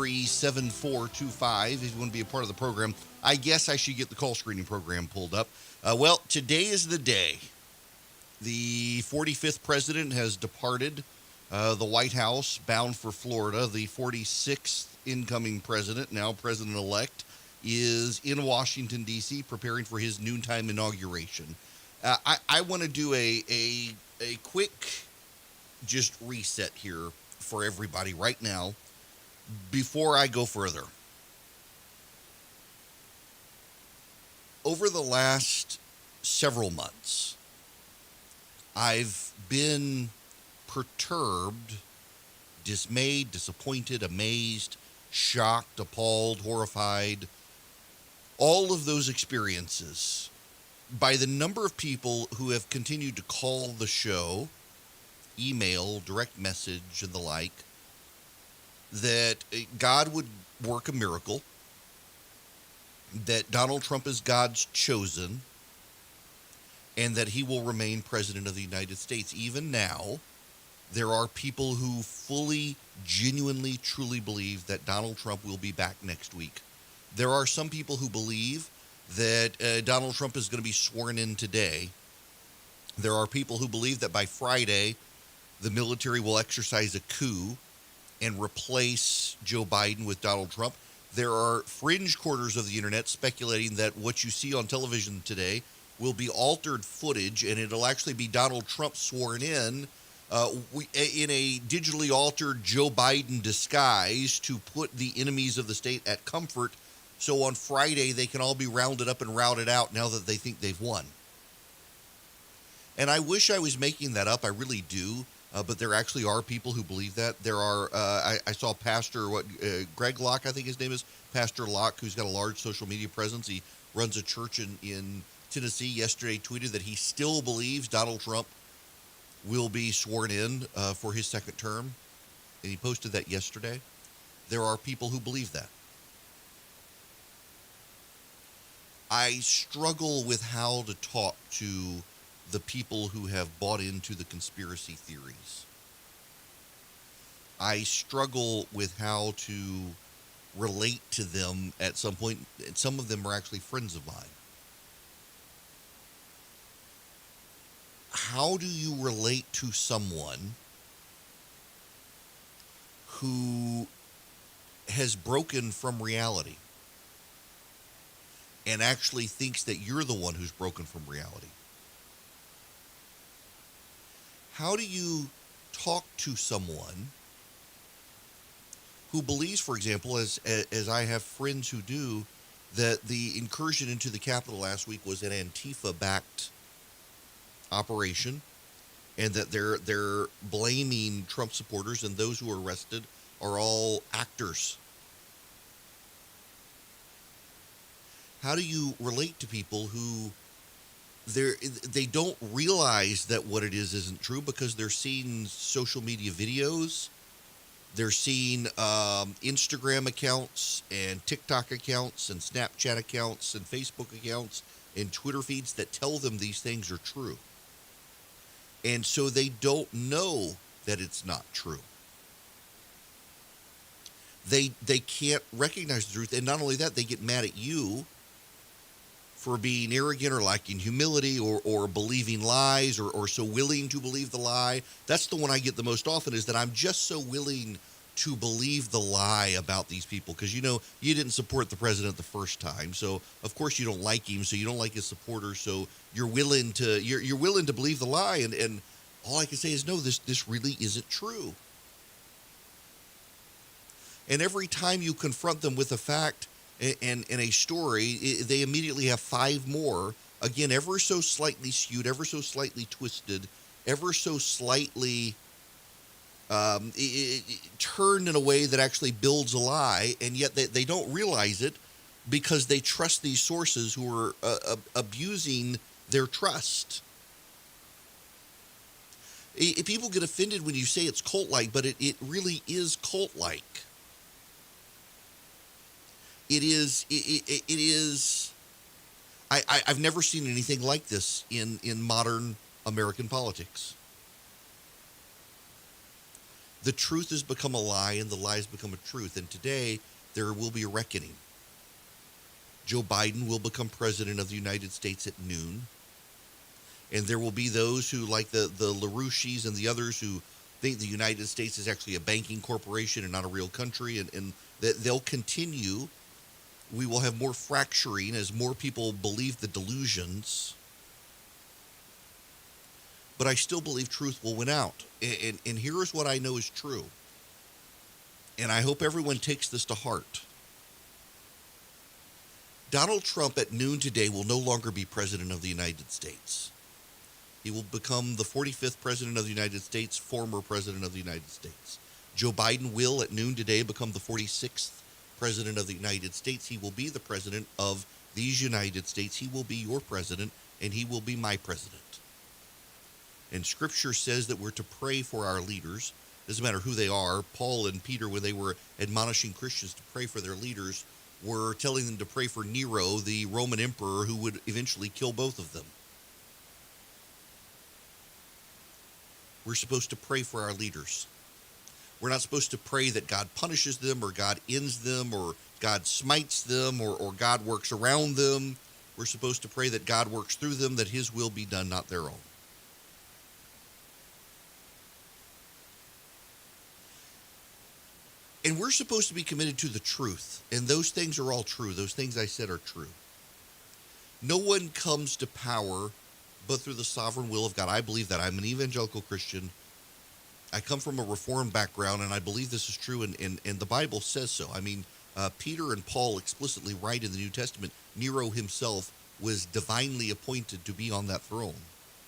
833-7425 if you want to be a part of the program. I guess I should get the call screening program pulled up. Well, today is the day. The 45th president has departed the White House, bound for Florida. The 46th incoming president, now president-elect, is in Washington, D.C., preparing for his noontime inauguration. I want to do a quick just reset here for everybody right now before I go further. Over the last several months, I've been perturbed, dismayed, disappointed, amazed, shocked, appalled, horrified, all of those experiences by the number of people who have continued to call the show, email, direct message, and the like, that God would work a miracle, that Donald Trump is God's chosen, and that he will remain president of the United States. Even now, there are people who fully, genuinely, truly believe that Donald Trump will be back next week. There are some people who believe that Donald Trump is going to be sworn in today. There are people who believe that by Friday, the military will exercise a coup and replace Joe Biden with Donald Trump. There are fringe quarters of the internet speculating that what you see on television today will be altered footage, and it'll actually be Donald Trump sworn in a digitally altered Joe Biden disguise to put the enemies of the state at comfort, so on Friday they can all be rounded up and routed out now that they think they've won. And I wish I was making that up. I really do. But there actually are people who believe that. There are, I saw Pastor, Greg Locke, I think his name is, Pastor Locke, who's got a large social media presence. He runs a church in Tennessee, yesterday tweeted that he still believes Donald Trump will be sworn in for his second term. And he posted that yesterday. There are people who believe that. I struggle with how to talk to the people who have bought into the conspiracy theories. I struggle with how to relate to them at some point. Some of them are actually friends of mine. How do you relate to someone who has broken from reality and actually thinks that you're the one who's broken from reality? How do you talk to someone who believes, for example, as I have friends who do, that the incursion into the Capitol last week was an Antifa-backed operation, and that they're blaming Trump supporters, and those who are arrested are all actors? How do you relate to people who they don't realize that what it is isn't true because they're seeing social media videos, they're seeing Instagram accounts and TikTok accounts and Snapchat accounts and Facebook accounts and Twitter feeds that tell them these things are true. And so they don't know that it's not true. They can't recognize the truth. And not only that, they get mad at you for being arrogant or lacking humility or believing lies or so willing to believe the lie. That's the one I get the most often, is that I'm just so willing to believe the lie about these people because, you know, you didn't support the president the first time. So, of course, you don't like him, so you don't like his supporters. So you're willing to believe the lie. And all I can say is, no, this really isn't true. And every time you confront them with a fact and a story, they immediately have five more, again, ever so slightly skewed, ever so slightly twisted, ever so slightly turned in a way that actually builds a lie, and yet they don't realize it because they trust these sources who are abusing their trust. People get offended when you say it's cult-like, but it really is cult-like. It is. I've never seen anything like this in modern American politics. The truth has become a lie and the lie has become a truth. And today there will be a reckoning. Joe Biden will become president of the United States at noon. And there will be those who, like the LaRouches and the others, who think the United States is actually a banking corporation and not a real country. And that they'll continue. We will have more fracturing as more people believe the delusions. But I still believe truth will win out. And here is what I know is true. And I hope everyone takes this to heart. Donald Trump at noon today will no longer be president of the United States. He will become the 45th president of the United States, former president of the United States. Joe Biden will at noon today become the 46th president of the United States. He will be the president of these United States. He will be your president, and he will be my president. And Scripture says that we're to pray for our leaders. Doesn't matter who they are. Paul and Peter, when they were admonishing Christians to pray for their leaders, were telling them to pray for Nero, the Roman emperor, who would eventually kill both of them. We're supposed to pray for our leaders. We're not supposed to pray that God punishes them or God ends them or God smites them or God works around them. We're supposed to pray that God works through them, that his will be done, not their own. And we're supposed to be committed to the truth. And those things are all true. Those things I said are true. No one comes to power but through the sovereign will of God. I believe that. I'm an evangelical Christian. I come from a Reformed background, and I believe this is true, and the Bible says so. I mean, Peter and Paul explicitly write in the New Testament, Nero himself was divinely appointed to be on that throne.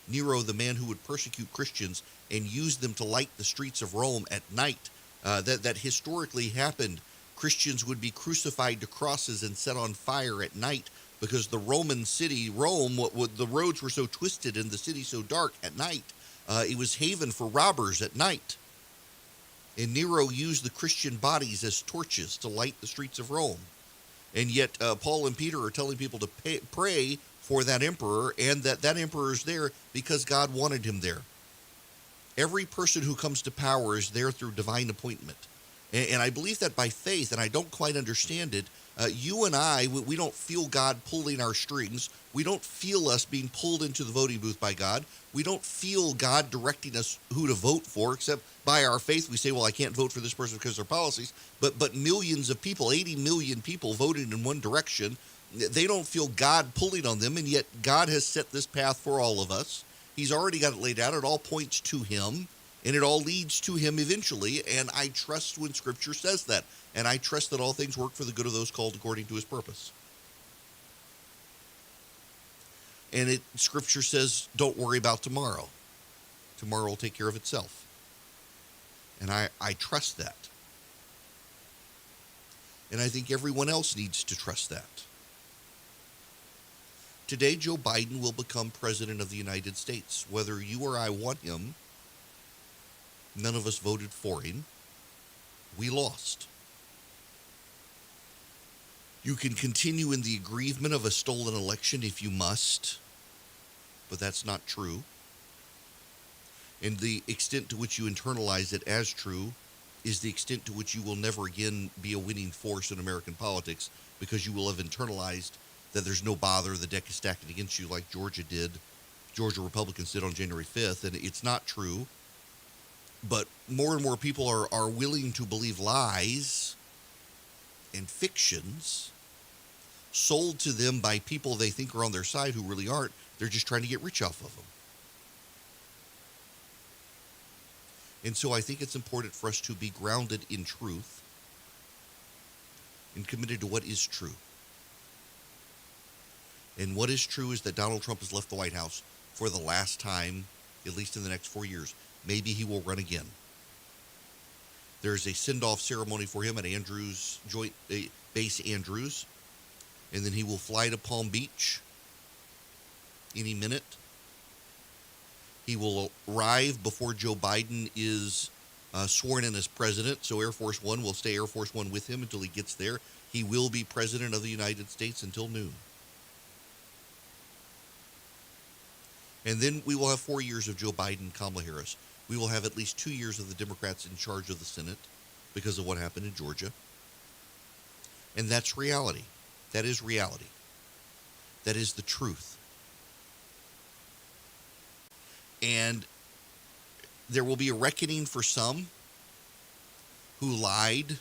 Nero, the man who would persecute Christians and use them to light the streets of Rome at night, that historically happened. Christians would be crucified to crosses and set on fire at night because the Roman city, Rome, the roads were so twisted and the city so dark at night. It was haven for robbers at night. And Nero used the Christian bodies as torches to light the streets of Rome. And yet Paul and Peter are telling people to pray for that emperor, and that emperor is there because God wanted him there. Every person who comes to power is there through divine appointment. And I believe that by faith, and I don't quite understand it. You and I, we don't feel God pulling our strings. We don't feel us being pulled into the voting booth by God. We don't feel God directing us who to vote for, except by our faith. We say, well, I can't vote for this person because of their policies. But millions of people, 80 million people voted in one direction. They don't feel God pulling on them, and yet God has set this path for all of us. He's already got it laid out. It all points to him, and it all leads to him eventually, and I trust when Scripture says that, and I trust that all things work for the good of those called according to his purpose. And Scripture says, don't worry about tomorrow. Tomorrow will take care of itself. And I trust that. And I think everyone else needs to trust that. Today, Joe Biden will become president of the United States. Whether you or I want him, none of us voted for him. We lost. You can continue in the aggrievement of a stolen election if you must, but that's not true. And the extent to which you internalize it as true is the extent to which you will never again be a winning force in American politics, because you will have internalized that there's no bother, the deck is stacked against you like Georgia Republicans did on January 5th, and it's not true. But more and more people are willing to believe lies and fictions sold to them by people they think are on their side who really aren't. They're just trying to get rich off of them. And so I think it's important for us to be grounded in truth and committed to what is true. And what is true is that Donald Trump has left the White House for the last time, at least in the next 4 years. Maybe he will run again. There's a send-off ceremony for him at Andrews, Joint Base Andrews. And then he will fly to Palm Beach any minute. He will arrive before Joe Biden is sworn in as president. So Air Force One will stay Air Force One with him until he gets there. He will be president of the United States until noon. And then we will have 4 years of Joe Biden and Kamala Harris. We will have at least 2 years of the Democrats in charge of the Senate because of what happened in Georgia. And that's reality. That is reality. That is the truth. And there will be a reckoning for some who lied.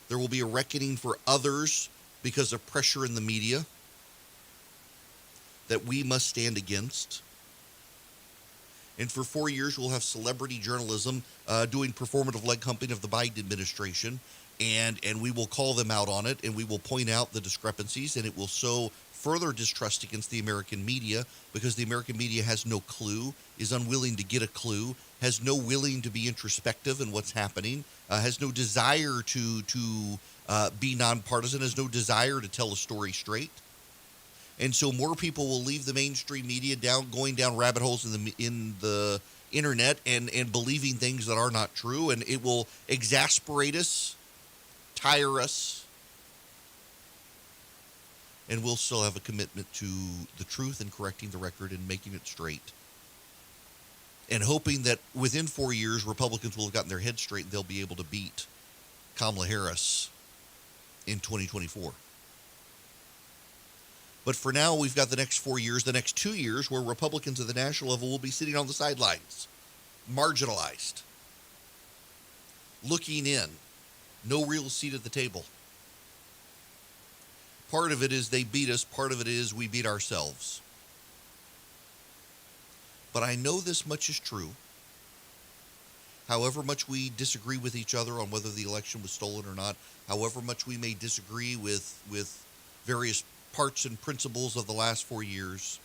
There will be a reckoning for others because of pressure in the media that we must stand against. And for 4 years, we'll have celebrity journalism doing performative leg humping of the Biden administration. And we will call them out on it, and we will point out the discrepancies, and it will sow further distrust against the American media because the American media has no clue, is unwilling to get a clue, has no willing to be introspective in what's happening, has no desire to be nonpartisan, has no desire to tell a story straight. And so more people will leave the mainstream media going down rabbit holes in the internet and believing things that are not true, and it will exasperate us, tire us, and we'll still have a commitment to the truth and correcting the record and making it straight. And hoping that within 4 years, Republicans will have gotten their heads straight and they'll be able to beat Kamala Harris in 2024. But for now, we've got the next 4 years, the next 2 years, where Republicans at the national level will be sitting on the sidelines, marginalized, looking in, no real seat at the table. Part of it is they beat us. Part of it is we beat ourselves. But I know this much is true. However much we disagree with each other on whether the election was stolen or not, however much we may disagree with various parts and principles of the last 4 years,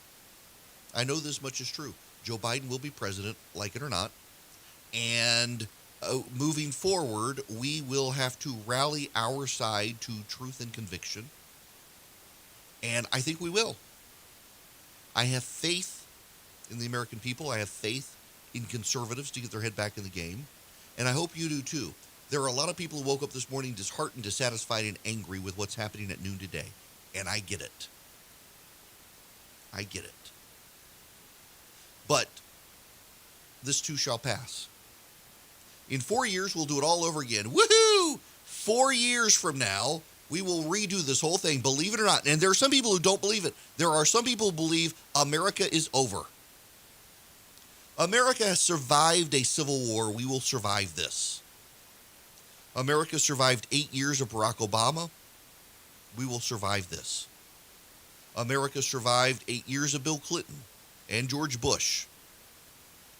I know this much is true. Joe Biden will be president, like it or not. And moving forward, we will have to rally our side to truth and conviction. And I think we will. I have faith in the American people. I have faith in conservatives to get their head back in the game. And I hope you do too. There are a lot of people who woke up this morning disheartened, dissatisfied, and angry with what's happening at noon today. And I get it. I get it. But this too shall pass. In 4 years, we'll do it all over again. Woohoo! 4 years from now, we will redo this whole thing, believe it or not. And there are some people who don't believe it. There are some people who believe America is over. America has survived a civil war. We will survive this. America survived 8 years of Barack Obama. We will survive this. America survived 8 years of Bill Clinton and George Bush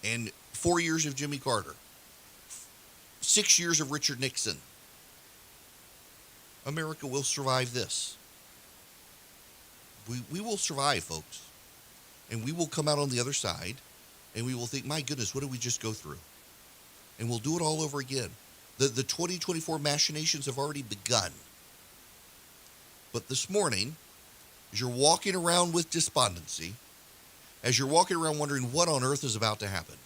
and 4 years of Jimmy Carter, 6 years of Richard Nixon. America will survive this. We will survive, folks. And we will come out on the other side, and we will think, my goodness, what did we just go through? And we'll do it all over again. The 2024 machinations have already begun. But this morning, as you're walking around with despondency, as you're walking around wondering what on earth is about to happen,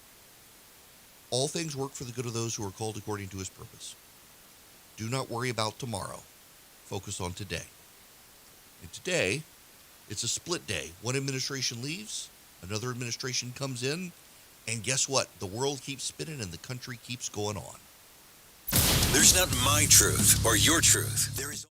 all things work for the good of those who are called according to his purpose. Do not worry about tomorrow. Focus on today. And today, it's a split day. One administration leaves, another administration comes in, and guess what? The world keeps spinning and the country keeps going on. There's not my truth or your truth. There is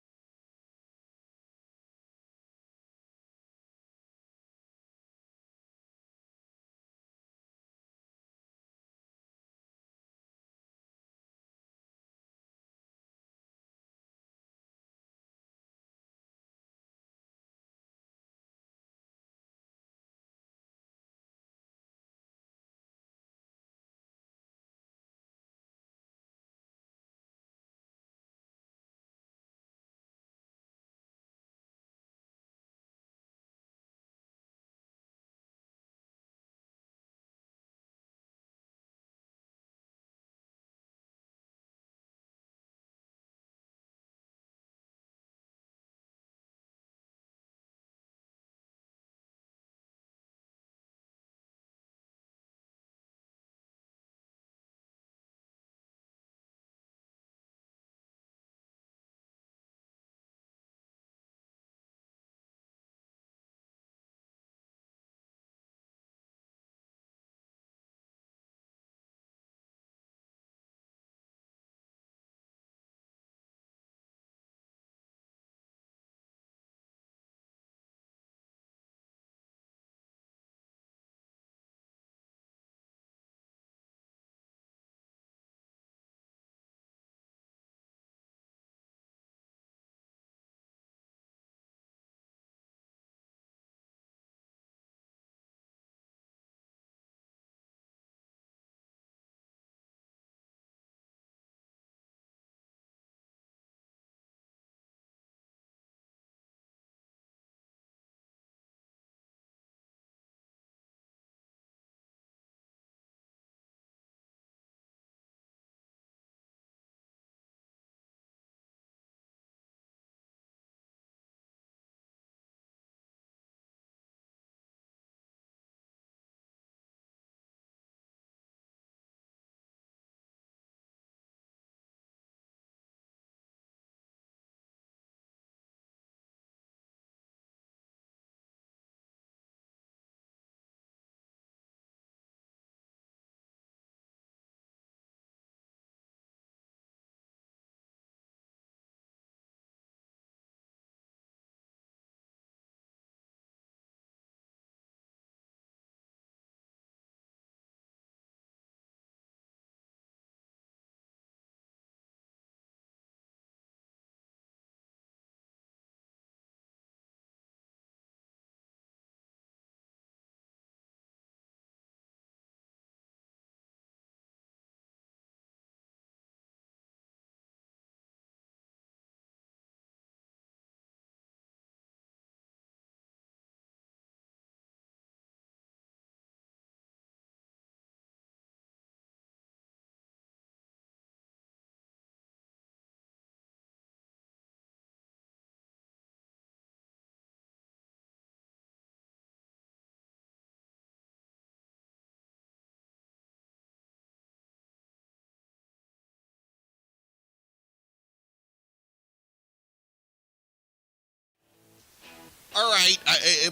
All right.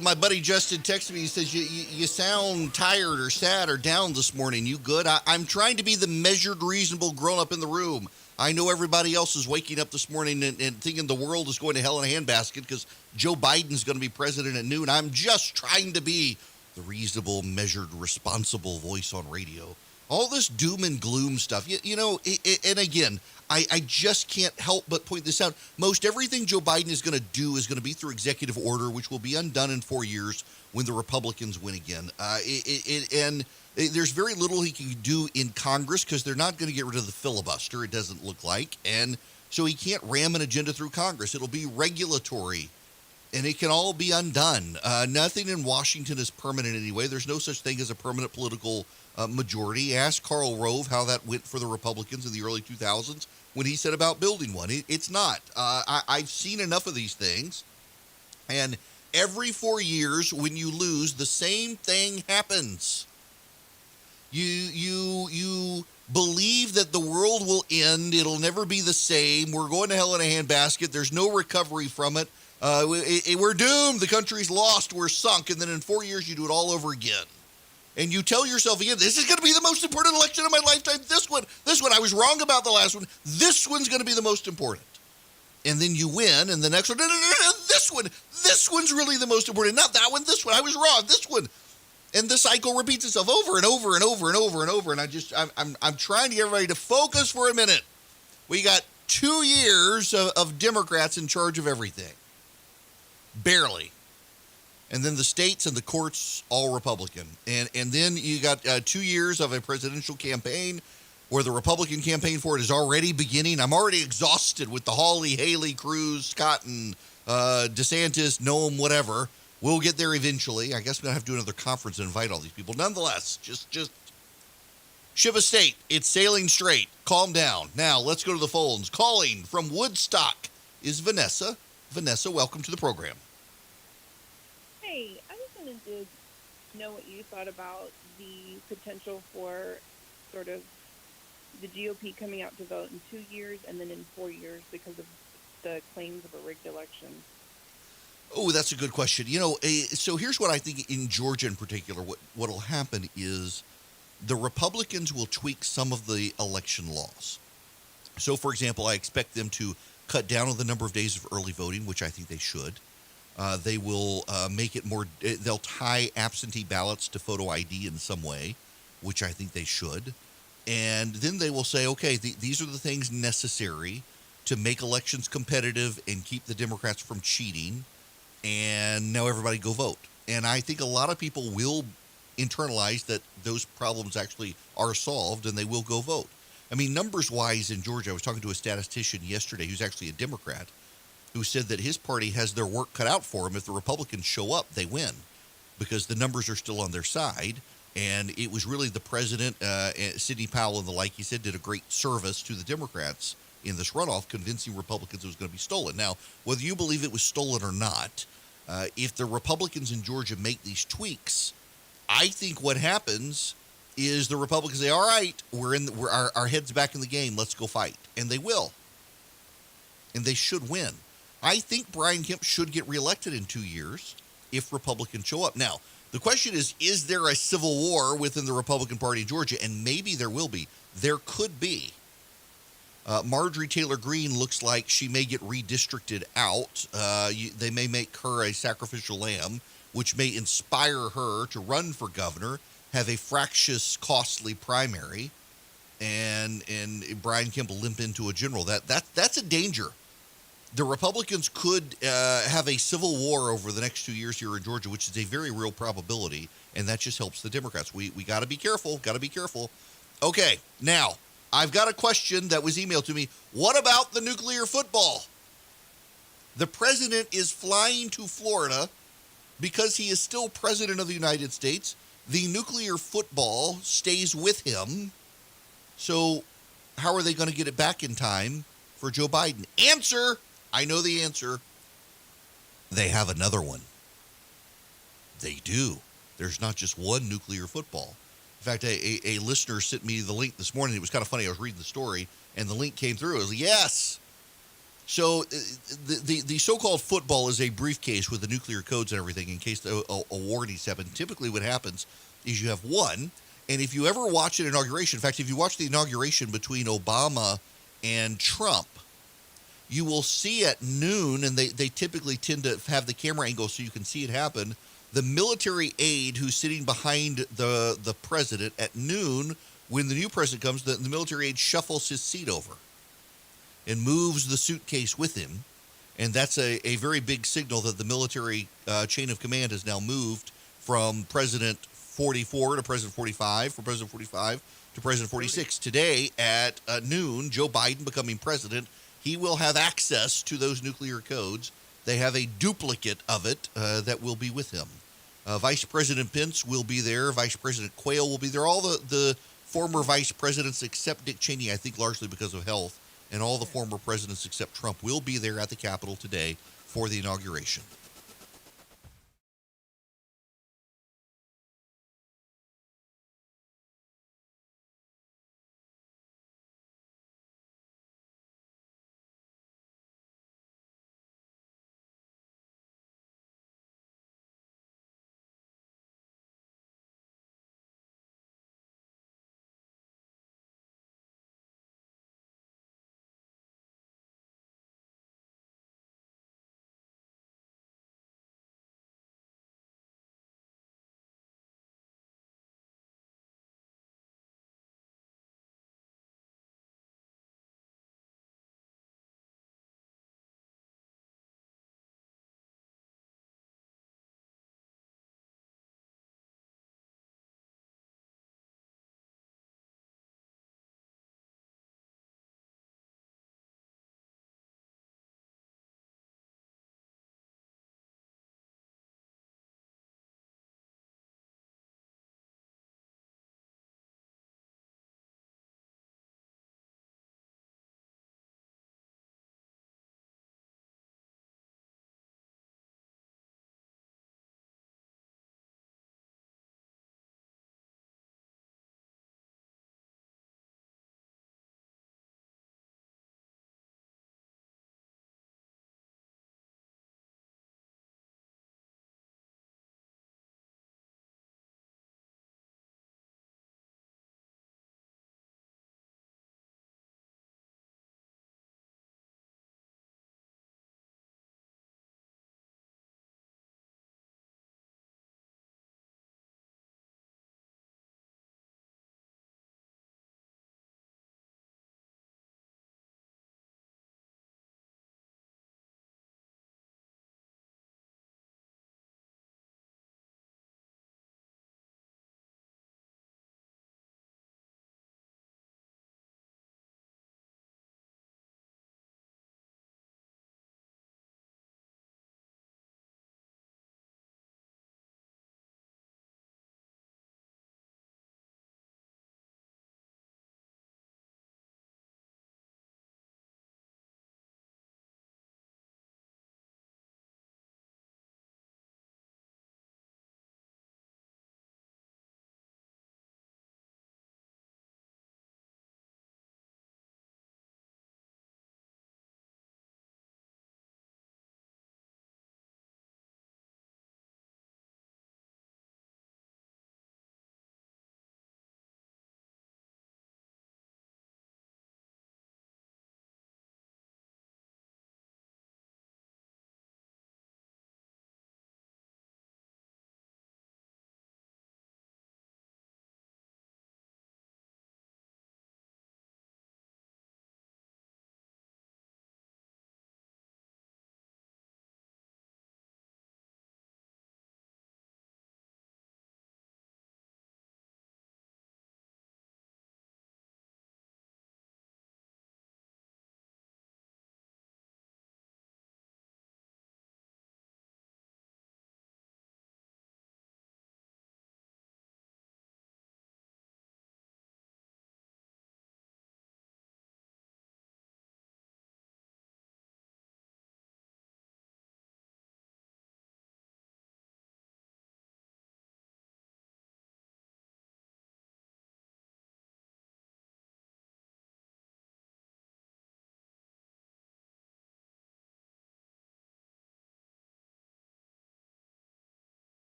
My buddy Justin texted me. He says, you sound tired or sad or down this morning. You good? I'm trying to be the measured, reasonable grown-up in the room. I know everybody else is waking up this morning and thinking the world is going to hell in a handbasket because Joe Biden's going to be president at noon. I'm just trying to be the reasonable, measured, responsible voice on radio. All this doom and gloom stuff, and again, I just can't help but point this out. Most everything Joe Biden is going to do is going to be through executive order, which will be undone in 4 years when the Republicans win again. And there's very little he can do in Congress because they're not going to get rid of the filibuster, it doesn't look like. And so he can't ram an agenda through Congress. It'll be regulatory, and it can all be undone. Nothing in Washington is permanent anyway. There's no such thing as a permanent political majority. Ask Karl Rove how that went for the Republicans in the early 2000s when he said about building one. It's not. I've seen enough of these things, and every 4 years when you lose, the same thing happens. You believe that the world will end. It'll never be the same. We're going to hell in a handbasket. There's no recovery from it. We're doomed. The country's lost. We're sunk. And then in 4 years, you do it all over again. And you tell yourself again, this is going to be the most important election of my lifetime. This one, I was wrong about the last one. This one's going to be the most important. And then you win, and the next one, no, this one's really the most important. Not that one, this one, I was wrong, this one. And the cycle repeats itself over and over and over and over and over. And I'm trying to get everybody to focus for a minute. We got 2 years of Democrats in charge of everything. Barely. And then the states and the courts, all Republican. And then you got 2 years of a presidential campaign where the Republican campaign for it is already beginning. I'm already exhausted with the Hawley, Haley, Cruz, Scott, and DeSantis, Noem, whatever. We'll get there eventually. I guess we're going to have to do another conference and invite all these people. Nonetheless, just ship a state. It's sailing straight. Calm down. Now, let's go to the phones. Calling from Woodstock is Vanessa. Vanessa, welcome to the program. Hey, I just wanted to know what you thought about the potential for sort of the GOP coming out to vote in 2 years and then in 4 years because of the claims of a rigged election. Oh, that's a good question. So here's what I think in Georgia in particular, what'll happen is the Republicans will tweak some of the election laws. So, for example, I expect them to cut down on the number of days of early voting, which I think they should. They will make it more, they'll tie absentee ballots to photo ID in some way, which I think they should. And then they will say, okay, these are the things necessary to make elections competitive and keep the Democrats from cheating. And now everybody go vote. And I think a lot of people will internalize that those problems actually are solved and they will go vote. I mean, numbers-wise in Georgia, I was talking to a statistician yesterday who's actually a Democrat who said that his party has their work cut out for them. If the Republicans show up, they win because the numbers are still on their side. And it was really the president, Sidney Powell and the like, he said, did a great service to the Democrats in this runoff, convincing Republicans it was going to be stolen. Now, whether you believe it was stolen or not, if the Republicans in Georgia make these tweaks, I think what happens is the Republicans say, all right, we're our heads back in the game, let's go fight. And they will. And they should win. I think Brian Kemp should get reelected in 2 years if Republicans show up. Now, the question is there a civil war within the Republican Party in Georgia? And maybe there will be. There could be. Marjorie Taylor Greene looks like she may get redistricted out. They may make her a sacrificial lamb, which may inspire her to run for governor, have a fractious, costly primary, and Brian Kemp limp into a general. That's a danger. The Republicans could have a civil war over the next 2 years here in Georgia, which is a very real probability, and that just helps the Democrats. We got to be careful. Got to be careful. Okay, now, I've got a question that was emailed to me. What about the nuclear football? The president is flying to Florida because he is still president of the United States. The nuclear football stays with him. So how are they going to get it back in time for Joe Biden? Answer. I know the answer. They have another one. They do. There's not just one nuclear football. In fact, a listener sent me the link this morning. It was kind of funny. I was reading the story, and the link came through. It was like, yes. So the so-called football is a briefcase with the nuclear codes and everything in case a war needs to happen. Typically what happens is you have one, and if you ever watch an inauguration, in fact, if you watch the inauguration between Obama and Trump, you will see at noon, and they typically tend to have the camera angle so you can see it happen, the military aide who's sitting behind the president at noon, when the new president comes, the military aide shuffles his seat over and moves the suitcase with him. And that's a very big signal that the military chain of command has now moved from President 44 to President 45, from President 45 to President 46. Today at noon, Joe Biden becoming president, he will have access to those nuclear codes. They have a duplicate of it that will be with him. Vice President Pence will be there. Vice President Quayle will be there. All the former vice presidents except Dick Cheney, I think largely because of health, and all the former presidents except Trump will be there at the Capitol today for the inauguration.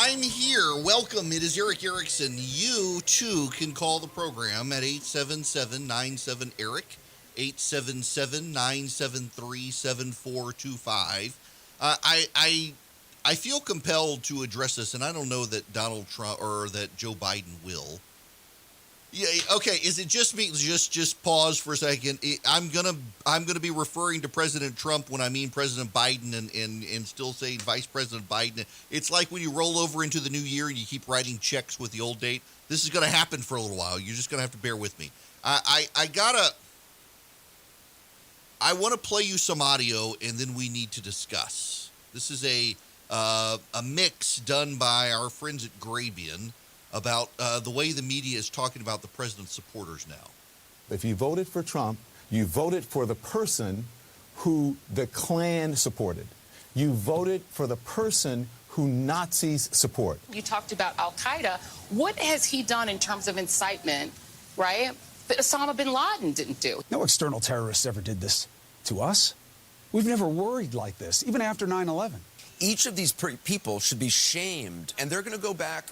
I'm here. Welcome. It is Erick Erickson. You, too, can call the program at 877-97-ERIC, 877-973-7425. I feel compelled to address this, and I don't know that Donald Trump or that Joe Biden will. Yeah, okay. Is it just me? Just pause for a second. I'm gonna be referring to President Trump when I mean President Biden, and still saying Vice President Biden. It's like when you roll over into the new year and you keep writing checks with the old date. This is gonna happen for a little while. You're just gonna have to bear with me. I want to play you some audio, and then we need to discuss. This is a mix done by our friends at Grabian about the way the media is talking about the president's supporters now. If you voted for Trump, you voted for the person who the Klan supported. You voted for the person who Nazis support. You talked about al-Qaeda. What has he done in terms of incitement, right, that Osama bin Laden didn't do? No external terrorists ever did this to us. We've never worried like this, even after 9/11. Each of these people should be shamed, and they're going to go back,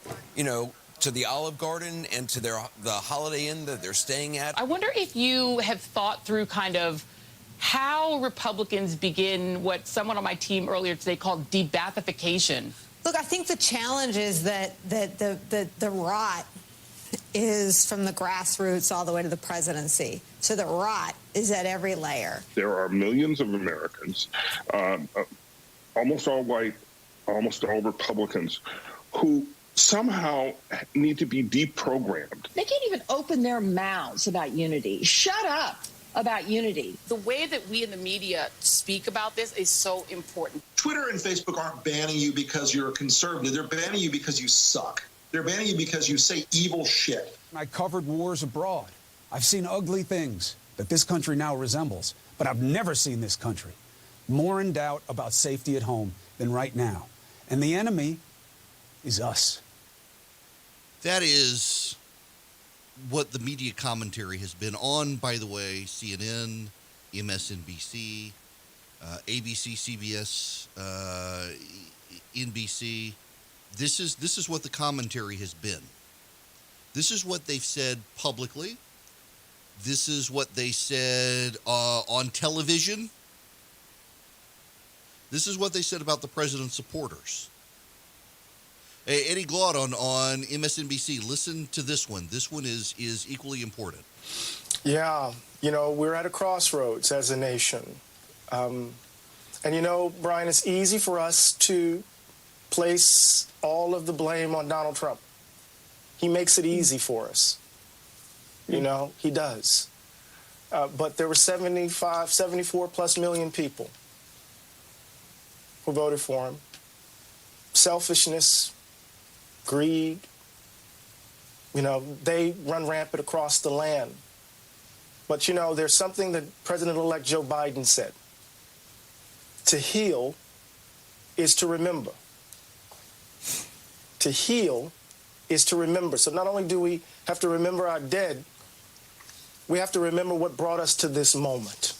to the Olive Garden and to the Holiday Inn that they're staying at. I wonder if you have thought through kind of how Republicans begin what someone on my team earlier today called de-Bathification. Look, I think the challenge is that the rot is from the grassroots all the way to the presidency. So the rot is at every layer. There are millions of Americans, almost all white, almost all Republicans, who somehow need to be deprogrammed. They can't even open their mouths about unity. Shut up about unity. The way that we in the media speak about this is so important. Twitter and Facebook aren't banning you because you're a conservative. They're banning you because you suck. They're banning you because you say evil shit. I covered wars abroad. I've seen ugly things that this country now resembles, but I've never seen this country more in doubt about safety at home than right now. And the enemy is us. That is what the media commentary has been on, by the way, CNN, MSNBC, ABC, CBS, NBC. This is what the commentary has been. This is what they've said publicly. This is what they said on television. This is what they said about the president's supporters. Hey, Eddie Glaude on MSNBC, listen to this one. This one is equally important. Yeah, we're at a crossroads as a nation. And Brian, it's easy for us to place all of the blame on Donald Trump. He makes it easy for us. He does. But there were 74 plus million people who voted for him. Selfishness, greed, they run rampant across the land. But, there's something that President-elect Joe Biden said. To heal is to remember. To heal is to remember. So not only do we have to remember our dead, we have to remember what brought us to this moment,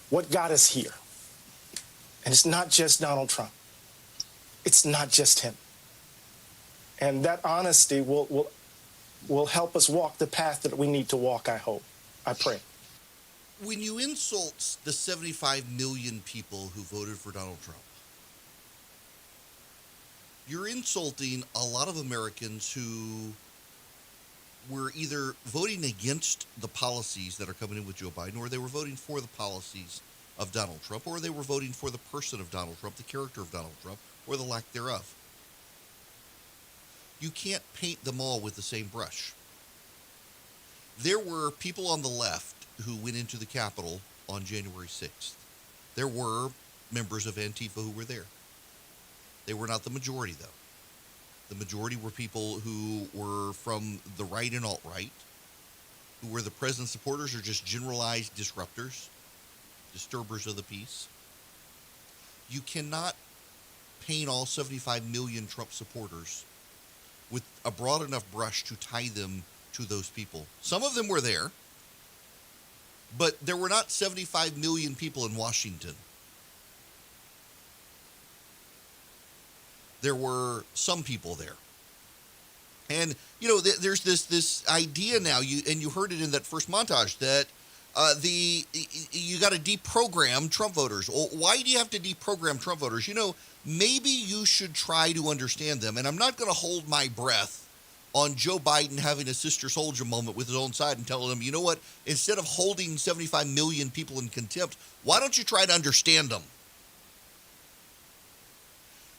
what got us here. And it's not just Donald Trump. It's not just him. And that honesty will help us walk the path that we need to walk, I hope. I pray. When you insult the 75 million people who voted for Donald Trump, you're insulting a lot of Americans who were either voting against the policies that are coming in with Joe Biden, or they were voting for the policies of Donald Trump, or they were voting for the person of Donald Trump, the character of Donald Trump, or the lack thereof. You can't paint them all with the same brush. There were people on the left who went into the Capitol on January 6th. There were members of Antifa who were there. They were not the majority, though. The majority were people who were from the right and alt-right, who were the president's supporters or just generalized disruptors, disturbers of the peace. You cannot paint all 75 million Trump supporters with a broad enough brush to tie them to those people. Some of them were there, but there were not 75 million people in Washington. there were some people there. And, you know, there's this idea now, you heard it in that first montage, that you got to deprogram Trump voters. Well, why do you have to deprogram Trump voters? You know, maybe you should try to understand them. And I'm not going to hold my breath on Joe Biden having a Sister Soldier moment with his own side and telling them, you know what, instead of holding 75 million people in contempt, why don't you try to understand them?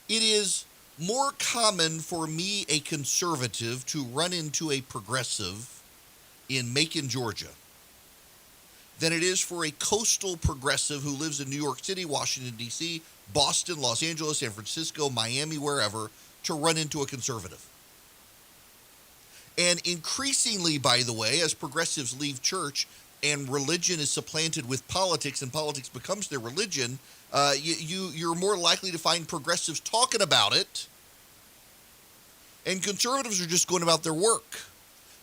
It is more common for me, a conservative, to run into a progressive in Macon, Georgia, than it is for a coastal progressive who lives in New York City, Washington, D.C., Boston, Los Angeles, San Francisco, Miami, wherever, to run into a conservative. And increasingly, by the way, as progressives leave church and religion is supplanted with politics and politics becomes their religion, you're more likely to find progressives talking about it, and conservatives are just going about their work.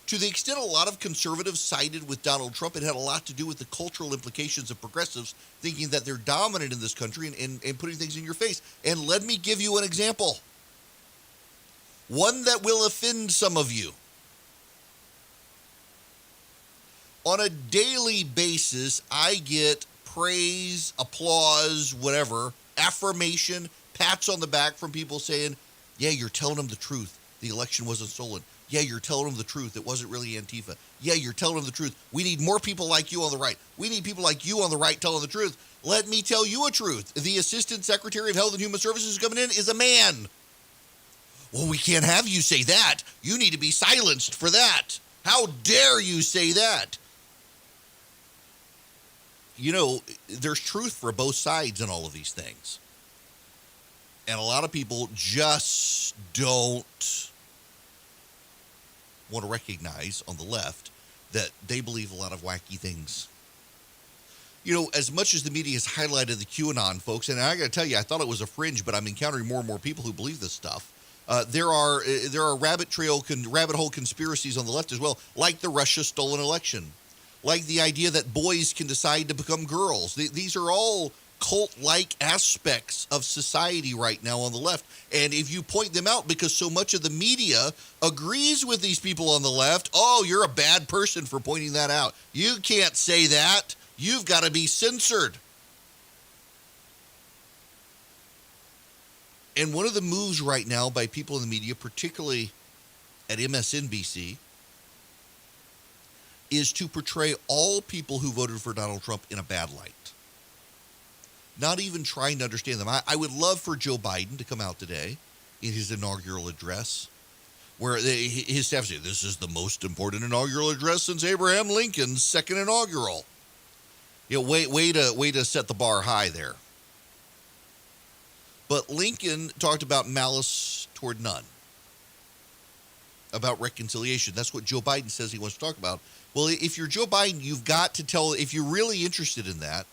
To the extent a lot of conservatives sided with Donald Trump, it had a lot to do with the cultural implications of progressives thinking that they're dominant in this country and putting things in your face. And let me give you an example. One that will offend some of you. On a daily basis, I get praise, applause, whatever, affirmation, pats on the back from people saying, yeah, you're telling them the truth. The election wasn't stolen. Yeah, you're telling them the truth. It wasn't really Antifa. Yeah, you're telling them the truth. We need more people like you on the right. We need people like you on the right telling the truth. Let me tell you a truth. The Assistant Secretary of Health and Human Services coming in is a man. Well, we can't have you say that. You need to be silenced for that. How dare you say that? You know, there's truth for both sides in all of these things. And a lot of people just don't want to recognize on the left that they believe a lot of wacky things. You know, as much as the media has highlighted the QAnon folks, and I got to tell you, I thought it was a fringe, but I'm encountering more and more people who believe this stuff. There are rabbit hole conspiracies on the left as well, like the Russia stolen election, like the idea that boys can decide to become girls. These are all cult-like aspects of society right now on the left. And if you point them out, because so much of the media agrees with these people on the left, oh, you're a bad person for pointing that out. You can't say that. You've got to be censored. And one of the moves right now by people in the media, particularly at MSNBC, is to portray all people who voted for Donald Trump in a bad light. Not even trying to understand them. I would love for Joe Biden to come out today in his inaugural address, where his staff say, this is the most important inaugural address since Abraham Lincoln's second inaugural. You know, way to set the bar high there. But Lincoln talked about malice toward none, about reconciliation. That's what Joe Biden says he wants to talk about. Well, if you're Joe Biden, you've got to tell, if you're really interested in that,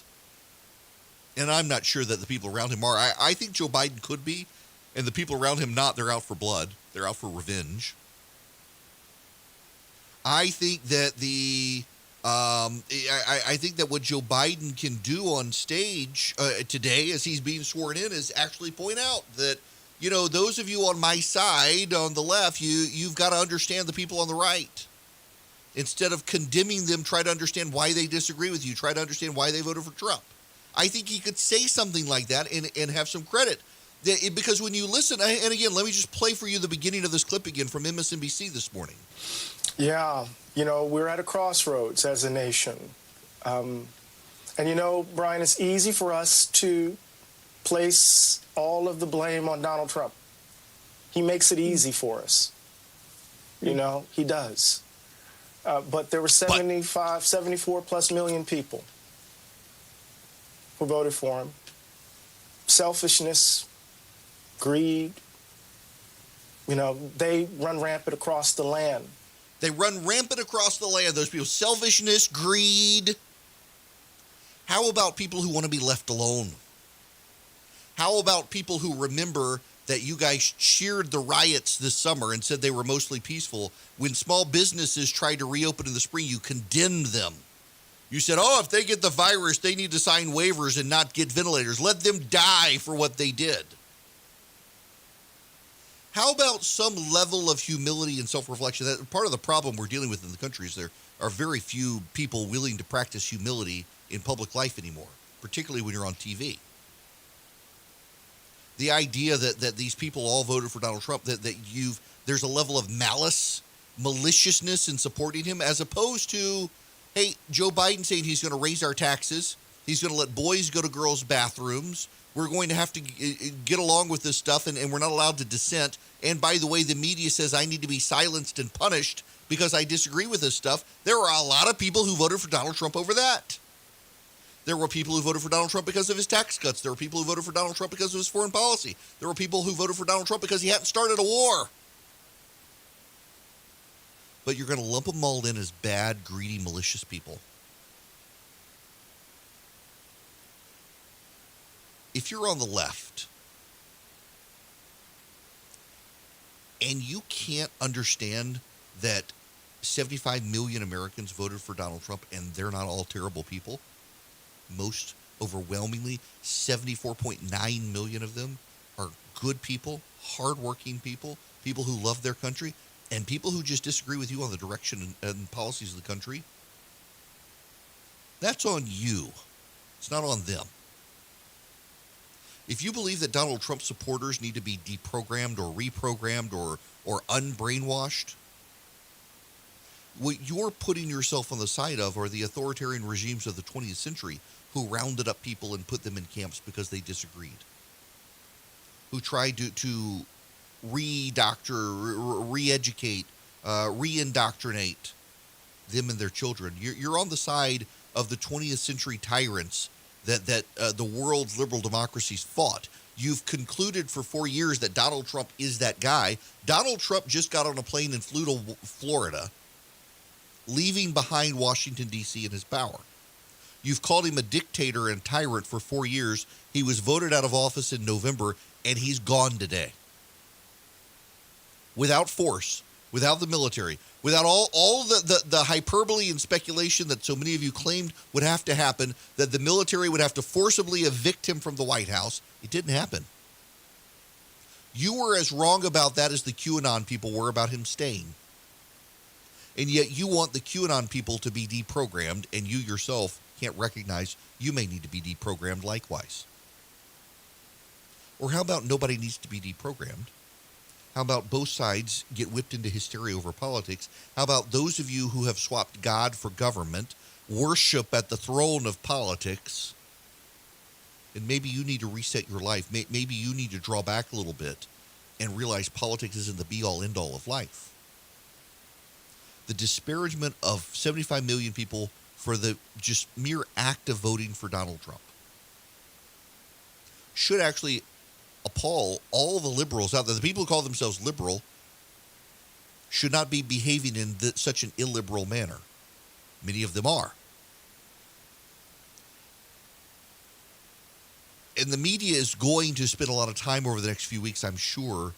and I'm not sure that the people around him are. I think Joe Biden could be, and the people around him not. They're out for blood. They're out for revenge. I think that I think that what Joe Biden can do on stage today, as he's being sworn in, is actually point out that, you know, those of you on my side, on the left, you've got to understand the people on the right. Instead of condemning them, try to understand why they disagree with you. Try to understand why they voted for Trump. I think he could say something like that and have some credit. Because when you listen, and again, let me just play for you the beginning of this clip again from MSNBC this morning. Yeah, you know, we're at a crossroads as a nation. And, you know, Brian, it's easy for us to place all of the blame on Donald Trump. He makes it easy for us. You know, he does. But there were 74 plus million people who voted for him. Selfishness, greed, you know, they run rampant across the land. They run rampant across the land, those people. Selfishness, greed. How about people who want to be left alone? How about people who remember that you guys cheered the riots this summer and said they were mostly peaceful? When small businesses tried to reopen in the spring, you condemned them. You said, oh, if they get the virus, they need to sign waivers and not get ventilators. Let them die for what they did. How about some level of humility and self-reflection? That part of the problem we're dealing with in the country is there are very few people willing to practice humility in public life anymore, particularly when you're on TV. The idea that these people all voted for Donald Trump, that there's a level of maliciousness in supporting him, as opposed to, hey, Joe Biden saying he's going to raise our taxes, he's going to let boys go to girls' bathrooms, we're going to have to get along with this stuff, and we're not allowed to dissent. And by the way, the media says I need to be silenced and punished because I disagree with this stuff. There were a lot of people who voted for Donald Trump over that. There were people who voted for Donald Trump because of his tax cuts. There were people who voted for Donald Trump because of his foreign policy. There were people who voted for Donald Trump because he hadn't started a war. But you're going to lump them all in as bad, greedy, malicious people. If you're on the left and you can't understand that 75 million Americans voted for Donald Trump and they're not all terrible people, most overwhelmingly 74.9 million of them are good people, hardworking people, people who love their country, and people who just disagree with you on the direction and policies of the country, that's on you. It's not on them. If you believe that Donald Trump supporters need to be deprogrammed or reprogrammed or unbrainwashed, what you're putting yourself on the side of are the authoritarian regimes of the 20th century who rounded up people and put them in camps because they disagreed, who tried to re-doctor, re-educate, re-indoctrinate them and their children. You're on the side of the 20th century tyrants that the world's liberal democracies fought. You've concluded for 4 years that Donald Trump is that guy. Donald Trump just got on a plane and flew to Florida, leaving behind Washington, D.C. and his power. You've called him a dictator and tyrant for 4 years. He was voted out of office in November, and he's gone today. Without force, without the military, without all the hyperbole and speculation that so many of you claimed would have to happen, that the military would have to forcibly evict him from the White House, it didn't happen. You were as wrong about that as the QAnon people were about him staying. And yet you want the QAnon people to be deprogrammed, and you yourself can't recognize you may need to be deprogrammed likewise. Or how about nobody needs to be deprogrammed? How about both sides get whipped into hysteria over politics? How about those of you who have swapped God for government worship at the throne of politics? And maybe you need to reset your life. Maybe you need to draw back a little bit and realize politics isn't the be-all, end-all of life. The disparagement of 75 million people for the just mere act of voting for Donald Trump should actually appall all the liberals out there. The people who call themselves liberal should not be behaving in such an illiberal manner. Many of them are. And the media is going to spend a lot of time over the next few weeks, I'm sure,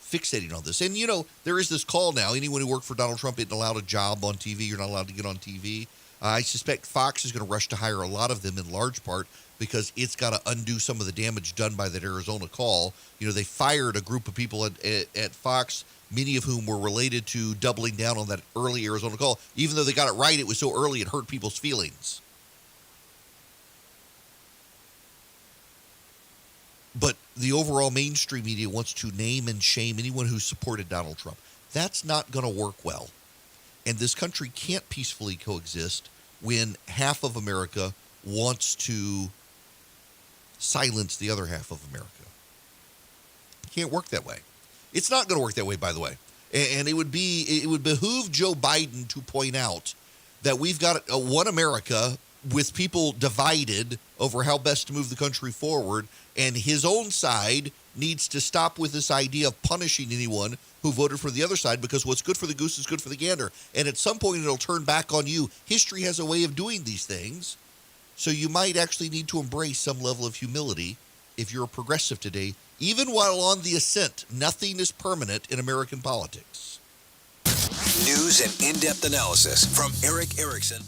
fixating on this. And, you know, there is this call now. Anyone who worked for Donald Trump isn't allowed a job on TV. You're not allowed to get on TV. I suspect Fox is going to rush to hire a lot of them in large part because it's got to undo some of the damage done by that Arizona call. You know, they fired a group of people at Fox, many of whom were related to doubling down on that early Arizona call. Even though they got it right, it was so early it hurt people's feelings. But the overall mainstream media wants to name and shame anyone who supported Donald Trump. That's not going to work well. And this country can't peacefully coexist when half of America wants to silence the other half of America. It can't work that way. It's not going to work that way, by the way. And it would behoove Joe Biden to point out that we've got one America with people divided over how best to move the country forward, and his own side needs to stop with this idea of punishing anyone who voted for the other side, because what's good for the goose is good for the gander. And at some point, it'll turn back on you. History has a way of doing these things, so you might actually need to embrace some level of humility if you're a progressive today, even while on the ascent. Nothing is permanent in American politics. News and in-depth analysis from Erick Erickson.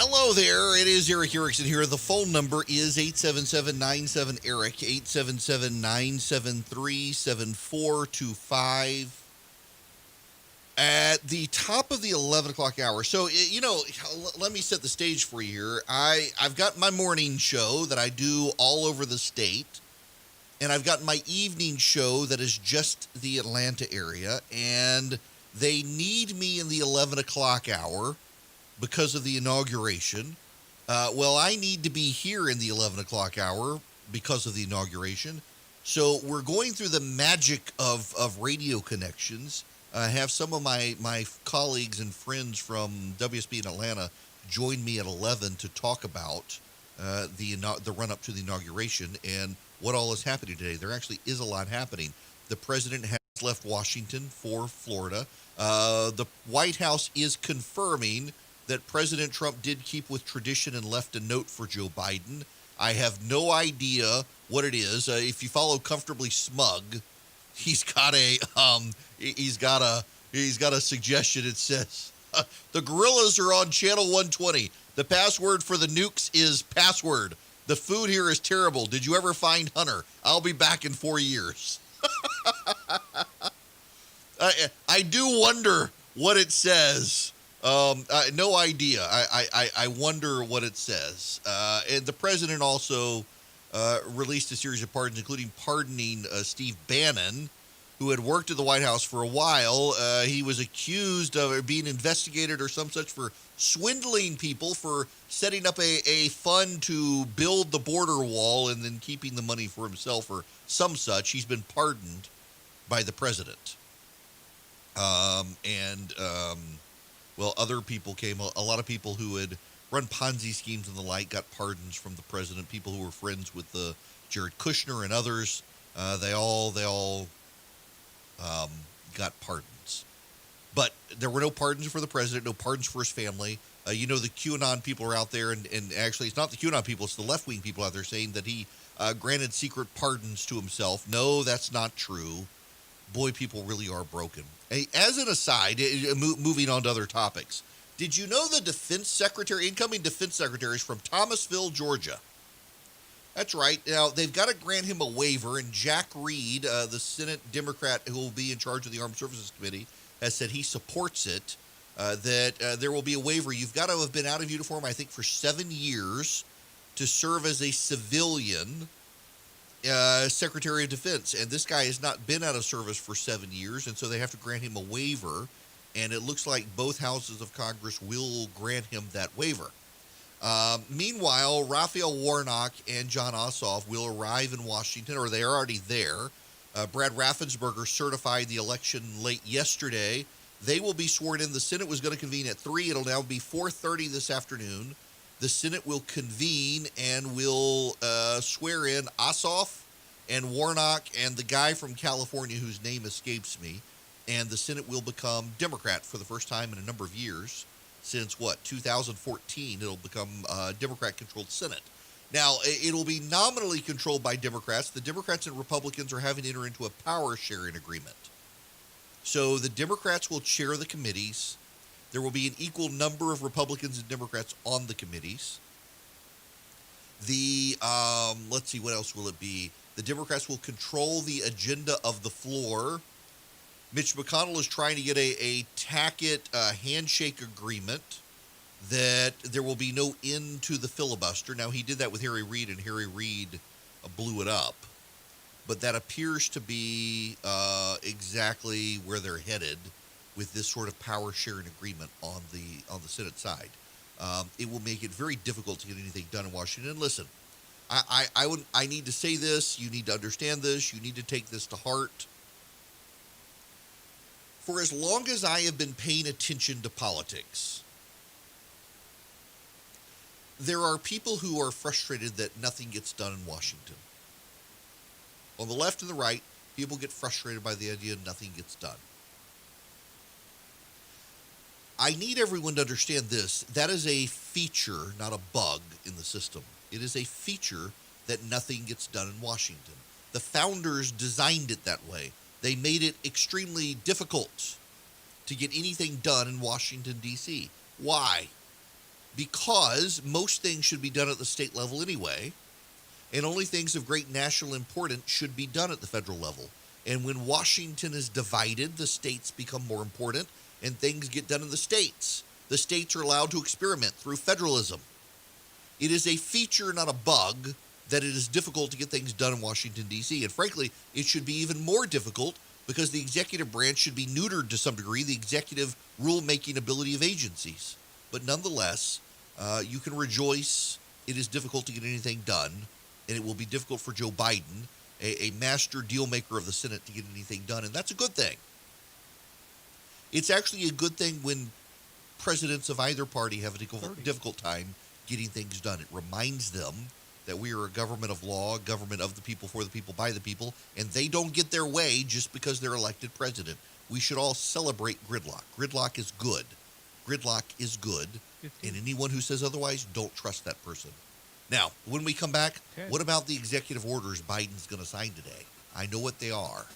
Hello there. It is Erick Erickson here. The phone number is 877-97-ERIC, 877-973-7425. At the top of the 11 o'clock hour. So, let me set the stage for you here. I've got my morning show that I do all over the state, and I've got my evening show that is just the Atlanta area, and they need me in the 11 o'clock hour because of the inauguration. Well, I need to be here in the 11 o'clock hour because of the inauguration. So we're going through the magic of radio connections. I have some of my colleagues and friends from WSB in Atlanta join me at 11 to talk about the run-up to the inauguration and what all is happening today. There actually is a lot happening. The president has left Washington for Florida. The White House is confirming that President Trump did keep with tradition and left a note for Joe Biden. I have no idea what it is. If you follow Comfortably Smug, he's got a suggestion. It says the gorillas are on channel 120. The password for the nukes is password. The food here is terrible. Did you ever find Hunter? I'll be back in 4 years. I do wonder what it says. No idea. I wonder what it says. And the president also released a series of pardons, including pardoning Steve Bannon, who had worked at the White House for a while. He was accused of being investigated or some such for swindling people for setting up a fund to build the border wall and then keeping the money for himself or some such. He's been pardoned by the president. Well, other people came. A lot of people who had run Ponzi schemes and the like got pardons from the president. People who were friends with Jared Kushner and others, they all got pardons. But there were no pardons for the president, no pardons for his family. The QAnon people are out there, and actually it's not the QAnon people, it's the left-wing people out there saying that he granted secret pardons to himself. No, that's not true. Boy, people really are broken. As an aside, moving on to other topics, did you know the incoming defense secretary is from Thomasville, Georgia? That's right. Now, they've got to grant him a waiver, and Jack Reed, the Senate Democrat who will be in charge of the Armed Services Committee, has said he supports it, that there will be a waiver. You've got to have been out of uniform, I think, for 7 years to serve as a civilian Secretary of Defense. And this guy has not been out of service for 7 years, and so they have to grant him a waiver. And it looks like both houses of Congress will grant him that waiver. Meanwhile, Raphael Warnock and John Ossoff will arrive in Washington, or they are already there. Brad Raffensperger certified the election late yesterday. They will be sworn in. The Senate was going to convene at 3. It'll now be 4:30 this afternoon. The Senate will convene and will swear in Ossoff and Warnock and the guy from California whose name escapes me. And the Senate will become Democrat for the first time in a number of years. Since, 2014, it'll become a Democrat-controlled Senate. Now, it'll be nominally controlled by Democrats. The Democrats and Republicans are having to enter into a power-sharing agreement. So the Democrats will chair the committees. There will be an equal number of Republicans and Democrats on the committees. Let's see, what else will it be? The Democrats will control the agenda of the floor. Mitch McConnell is trying to get a tacit handshake agreement that there will be no end to the filibuster. Now, he did that with Harry Reid, and Harry Reid blew it up. But that appears to be exactly where they're headed with this sort of power-sharing agreement on the Senate side. It will make it very difficult to get anything done in Washington. And listen, I need to say this. You need to understand this. You need to take this to heart. For as long as I have been paying attention to politics, there are people who are frustrated that nothing gets done in Washington. On the left and the right, people get frustrated by the idea nothing gets done. I need everyone to understand this. That is a feature, not a bug in the system. It is a feature that nothing gets done in Washington. The founders designed it that way. They made it extremely difficult to get anything done in Washington, D.C. Why? because most things should be done at the state level anyway, and only things of great national importance should be done at the federal level. And when Washington is divided, the states become more important, and things get done in the states. The states are allowed to experiment through federalism. It is a feature, not a bug, that it is difficult to get things done in Washington, D.C. And frankly, it should be even more difficult because the executive branch should be neutered to some degree, the executive rule-making ability of agencies. But nonetheless, you can rejoice. It is difficult to get anything done, and it will be difficult for Joe Biden, a master deal maker of the Senate, to get anything done, and that's a good thing. It's actually a good thing when presidents of either party have a difficult time getting things done. It reminds them that we are a government of law, government of the people, for the people, by the people, and they don't get their way just because they're elected president. We should all celebrate gridlock. Gridlock is good. Gridlock is good, and anyone who says otherwise, don't trust that person. Now, when we come back, what about the executive orders Biden's going to sign today? I know what they are.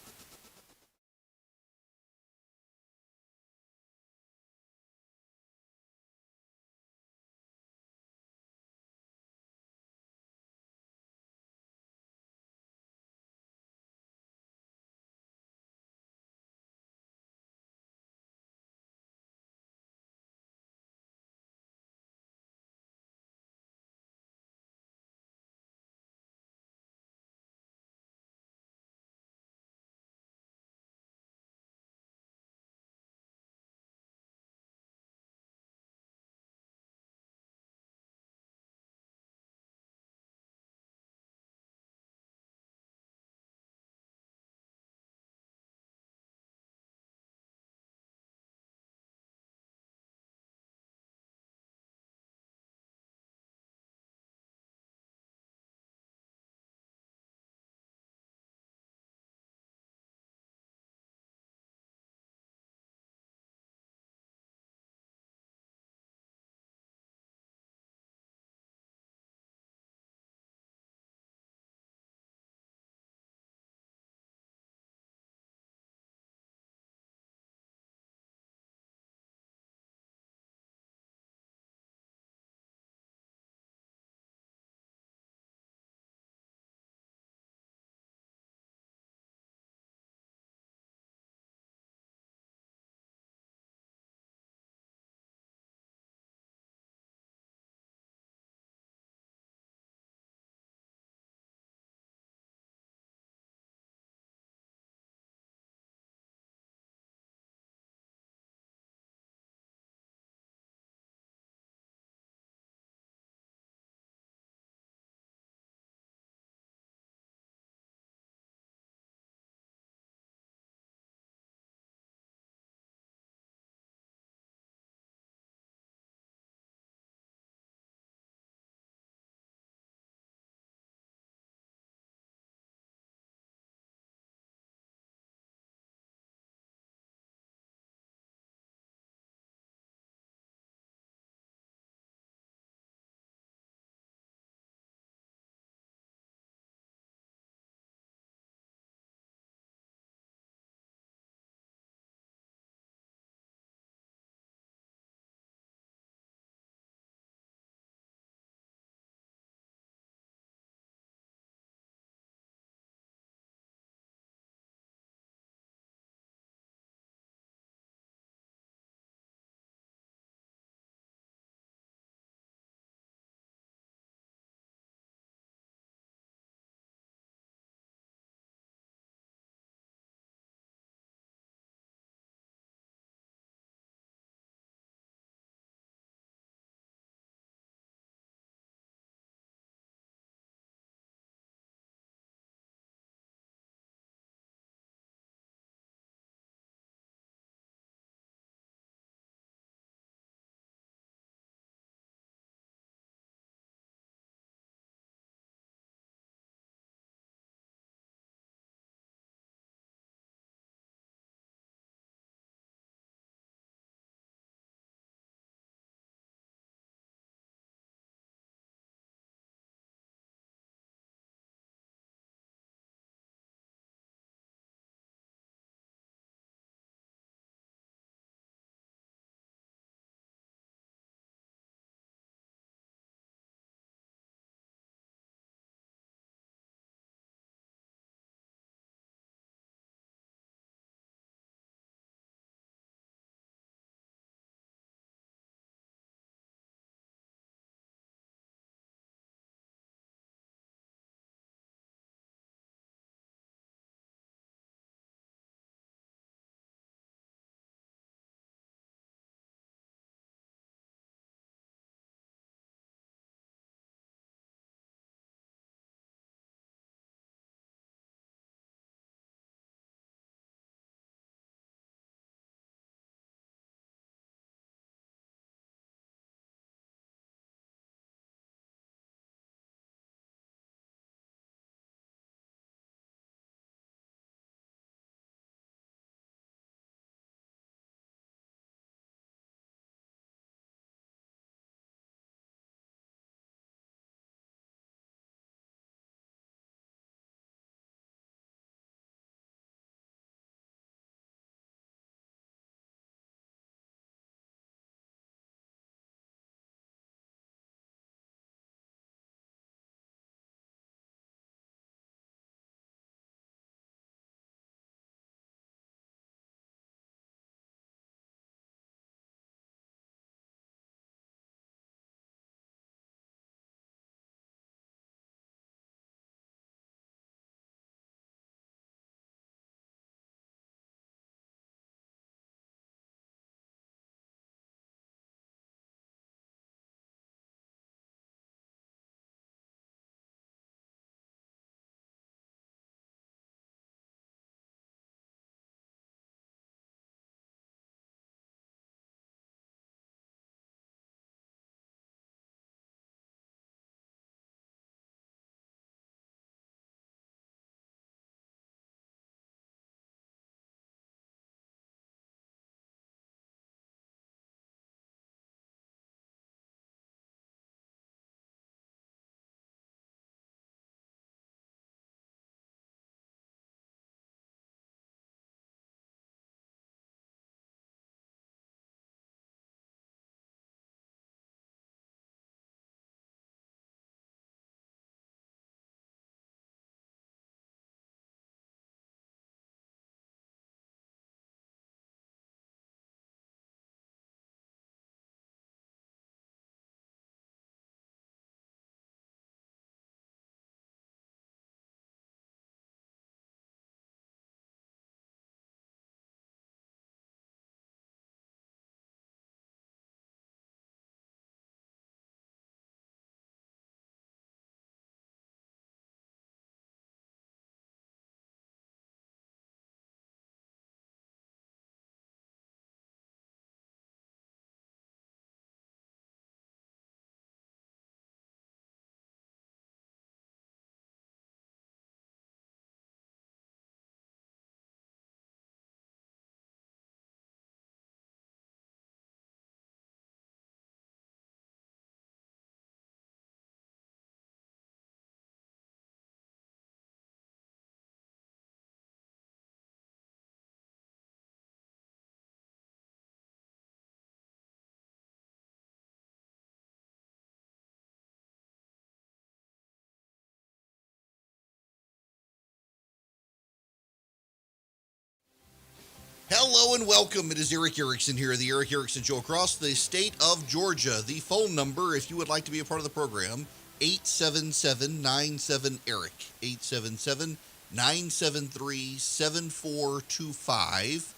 Hello and welcome. It is Erick Erickson here, the Erick Erickson Show across the state of Georgia. The phone number, if you would like to be a part of the program, 877-97-ERIC, 877-973-7425.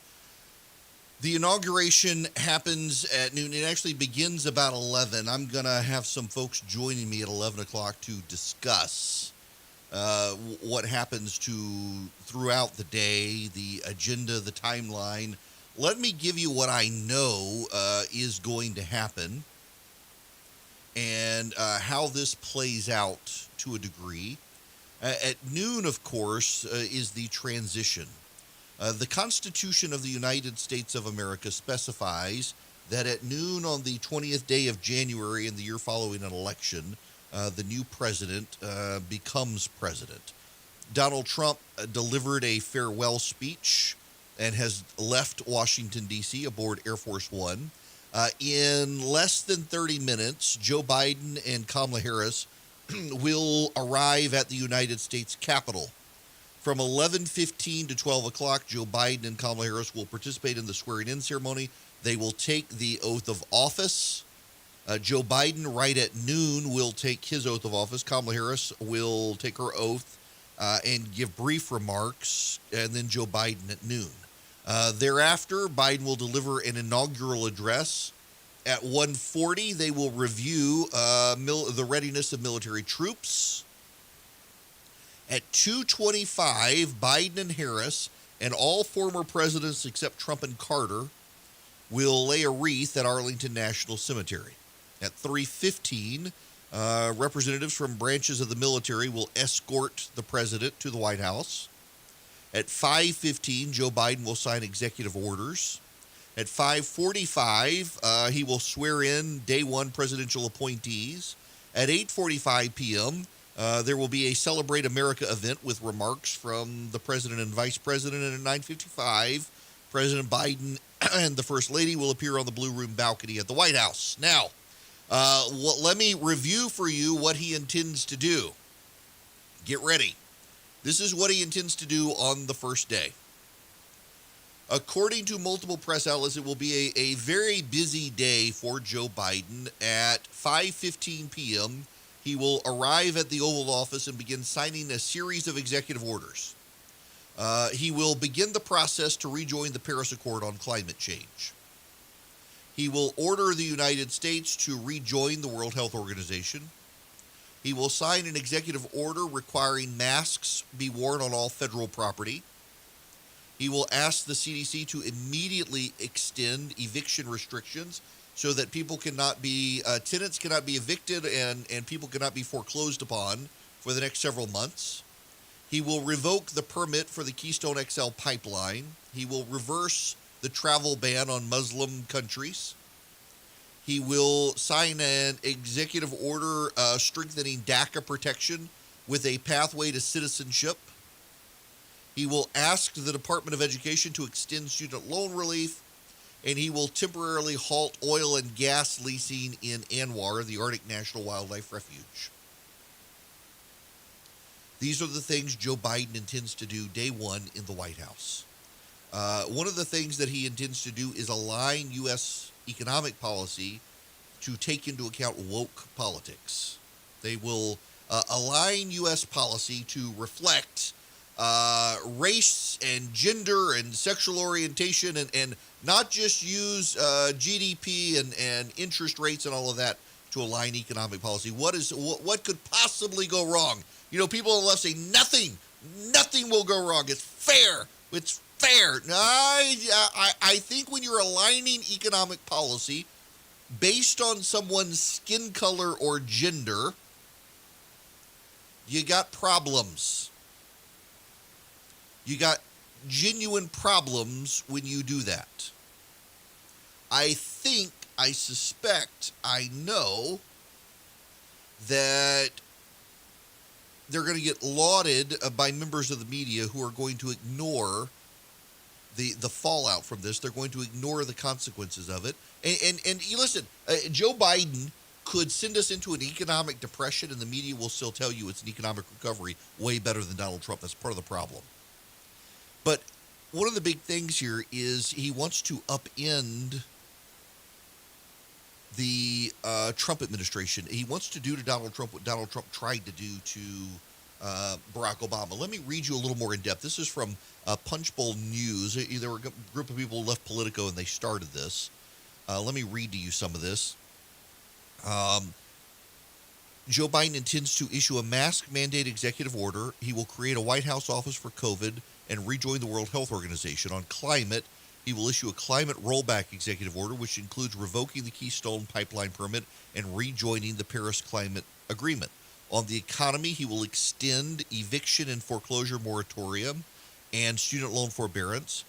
The inauguration happens at noon. It actually begins about 11. I'm going to have some folks joining me at 11 o'clock to discuss what happens throughout the day, the agenda, the timeline. Let me give you what I know is going to happen and how this plays out to a degree. At noon, of course, is the transition. The Constitution of the United States of America specifies that at noon on the 20th day of January in the year following an election, the new president becomes president. Donald Trump delivered a farewell speech and has left Washington, D.C. aboard Air Force One. In less than 30 minutes, Joe Biden and Kamala Harris will arrive at the United States Capitol. From 11:15 to 12 o'clock, Joe Biden and Kamala Harris will participate in the swearing-in ceremony. They will take the oath of office. Joe Biden, right at noon, will take his oath of office. Kamala Harris will take her oath and give brief remarks, and then Joe Biden at noon. Thereafter, Biden will deliver an inaugural address. At 1:40, they will review the readiness of military troops. At 2:25, Biden and Harris and all former presidents except Trump and Carter will lay a wreath at Arlington National Cemetery. At 3:15, representatives from branches of the military will escort the president to the White House. At 5:15, Joe Biden will sign executive orders. At 5:45, he will swear in day one presidential appointees. At 8:45 p.m., there will be a Celebrate America event with remarks from the president and vice president. And at 9:55, President Biden and the First Lady will appear on the Blue Room balcony at the White House. Now, let me review for you what he intends to do. Get ready. This is what he intends to do on the first day. According to multiple press outlets, it will be a very busy day for Joe Biden. At 5:15 p.m., he will arrive at the Oval Office and begin signing a series of executive orders. He will begin the process to rejoin the Paris Accord on climate change. He will order the United States to rejoin the World Health Organization. He will sign an executive order requiring masks be worn on all federal property. He will ask the CDC to immediately extend eviction restrictions so that tenants cannot be evicted and people cannot be foreclosed upon for the next several months. He will revoke the permit for the Keystone XL pipeline. He will reverse the travel ban on Muslim countries. He will sign an executive order strengthening DACA protection with a pathway to citizenship. He will ask the Department of Education to extend student loan relief, and he will temporarily halt oil and gas leasing in Anwar, the Arctic National Wildlife Refuge. These are the things Joe Biden intends to do day one in the White House. One of the things that he intends to do is align U.S. economic policy to take into account woke politics. They will align U.S. policy to reflect race and gender and sexual orientation and not just use GDP and interest rates and all of that to align economic policy. What could possibly go wrong? You know, people on the left say nothing will go wrong. It's fair. It's fair. I think when you're aligning economic policy based on someone's skin color or gender, you got problems. You got genuine problems when you do that. I suspect, I know that they're going to get lauded by members of the media who are going to ignore the fallout from this. They're going to ignore the consequences of it. And you listen, Joe Biden could send us into an economic depression, and the media will still tell you it's an economic recovery way better than Donald Trump. That's part of the problem. But one of the big things here is he wants to upend the Trump administration. He wants to do to Donald Trump what Donald Trump tried to do to Barack Obama. Let me read you a little more in depth. This is from Punchbowl News. There were a group of people who left Politico and they started this. Let me read to you some of this. Joe Biden intends to issue a mask mandate executive order. He will create a White House office for COVID and rejoin the World Health Organization. On climate, he will issue a climate rollback executive order, which includes revoking the Keystone Pipeline permit and rejoining the Paris Climate Agreement. On the economy, he will extend eviction and foreclosure moratorium and student loan forbearance.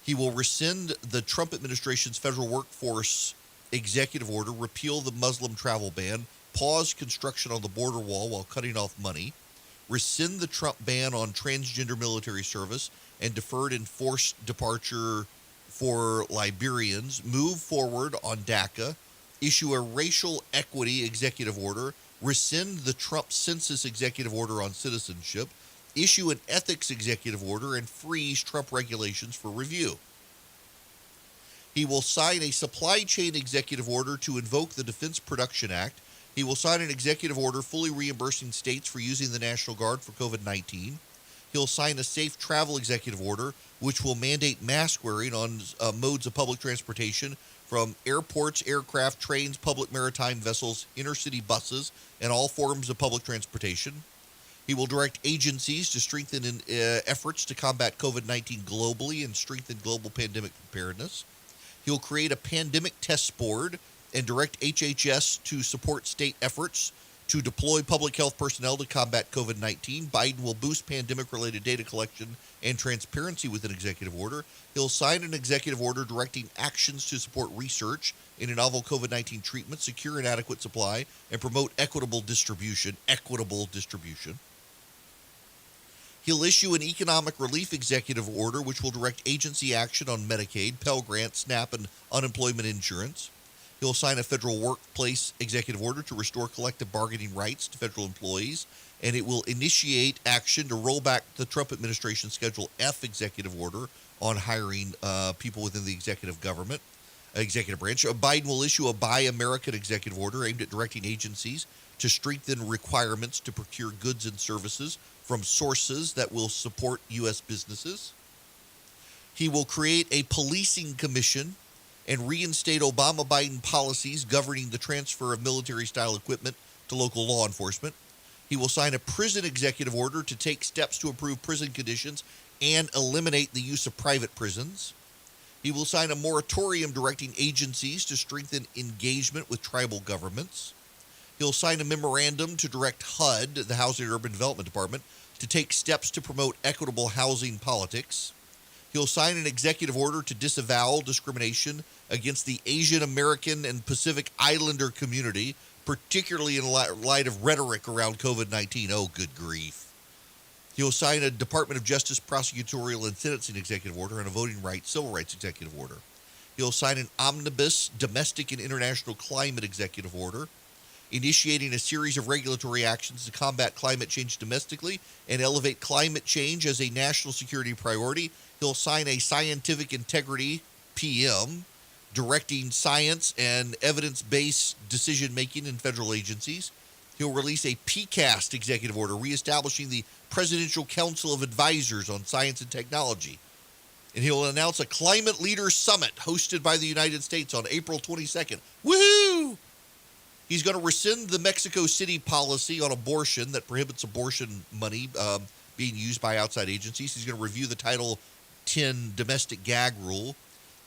He will rescind the Trump administration's federal workforce executive order, repeal the Muslim travel ban, pause construction on the border wall while cutting off money, rescind the Trump ban on transgender military service and deferred enforced departure for Liberians, move forward on DACA, issue a racial equity executive order, rescind the Trump census executive order on citizenship, issue an ethics executive order, and freeze Trump regulations for review. He will sign a supply chain executive order to invoke the Defense Production Act. He will sign an executive order fully reimbursing states for using the National Guard for COVID-19. He'll sign a safe travel executive order, which will mandate mask wearing on modes of public transportation from airports, aircraft, trains, public maritime vessels, intercity buses, and all forms of public transportation. He will direct agencies to strengthen efforts to combat COVID-19 globally and strengthen global pandemic preparedness. He'll create a pandemic test board and direct HHS to support state efforts to deploy public health personnel to combat COVID-19. Biden will boost pandemic-related data collection and transparency with an executive order. He'll sign an executive order directing actions to support research in a novel COVID-19 treatment, secure an adequate supply, and promote equitable distribution. He'll issue an economic relief executive order, which will direct agency action on Medicaid, Pell Grant, SNAP, and unemployment insurance. He'll sign a federal workplace executive order to restore collective bargaining rights to federal employees, and it will initiate action to roll back the Trump administration's Schedule F executive order on hiring people within the executive branch. Biden will issue a Buy American executive order aimed at directing agencies to strengthen requirements to procure goods and services from sources that will support U.S. businesses. He will create a policing commission and reinstate Obama-Biden policies governing the transfer of military-style equipment to local law enforcement. He will sign a prison executive order to take steps to improve prison conditions and eliminate the use of private prisons. He will sign a moratorium directing agencies to strengthen engagement with tribal governments. He'll sign a memorandum to direct HUD, the Housing and Urban Development Department, to take steps to promote equitable housing politics. He'll sign an executive order to disavow discrimination against the Asian American and Pacific Islander community, particularly in light of rhetoric around COVID-19. Oh, good grief. He'll sign a Department of Justice prosecutorial and sentencing executive order and a voting rights, civil rights executive order. He'll sign an omnibus domestic and international climate executive order, initiating a series of regulatory actions to combat climate change domestically and elevate climate change as a national security priority. He'll sign a scientific integrity PM, directing science and evidence-based decision-making in federal agencies. He'll release a PCAST executive order, reestablishing the Presidential Council of Advisors on Science and Technology. And he'll announce a Climate Leaders Summit hosted by the United States on April 22nd. Woohoo! He's going to rescind the Mexico City policy on abortion that prohibits abortion money being used by outside agencies. He's going to review the Title 10 domestic gag rule.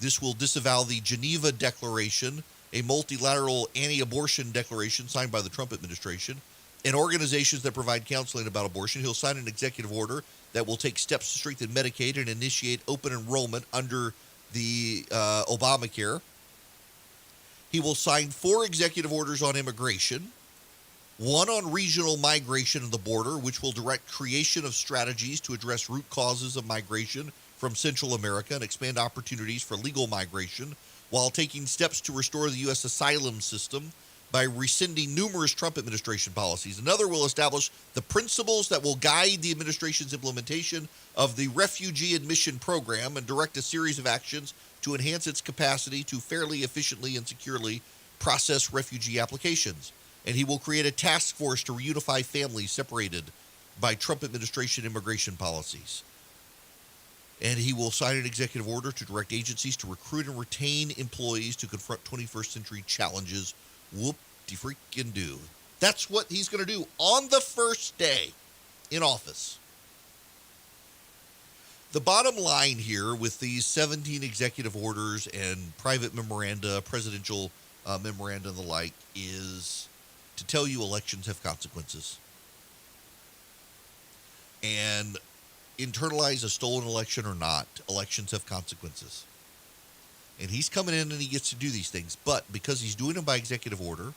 This will disavow the Geneva Declaration, a multilateral anti-abortion declaration signed by the Trump administration, and organizations that provide counseling about abortion. He'll sign an executive order that will take steps to strengthen Medicaid and initiate open enrollment under the Obamacare. He will sign 4 executive orders on immigration, 1 on regional migration of the border, which will direct creation of strategies to address root causes of migration from Central America and expand opportunities for legal migration, while taking steps to restore the U.S. asylum system by rescinding numerous Trump administration policies. Another will establish the principles that will guide the administration's implementation of the refugee admission program and direct a series of actions to enhance its capacity to fairly, efficiently, and securely process refugee applications. And he will create a task force to reunify families separated by Trump administration immigration policies. And he will sign an executive order to direct agencies to recruit and retain employees to confront 21st century challenges. Whoop-de-freaking-do. That's what he's going to do on the first day in office. The bottom line here with these 17 executive orders and private memoranda, presidential memoranda and the like, is to tell you elections have consequences. And internalize a stolen election or not, elections have consequences. And he's coming in and he gets to do these things. But because he's doing them by executive order,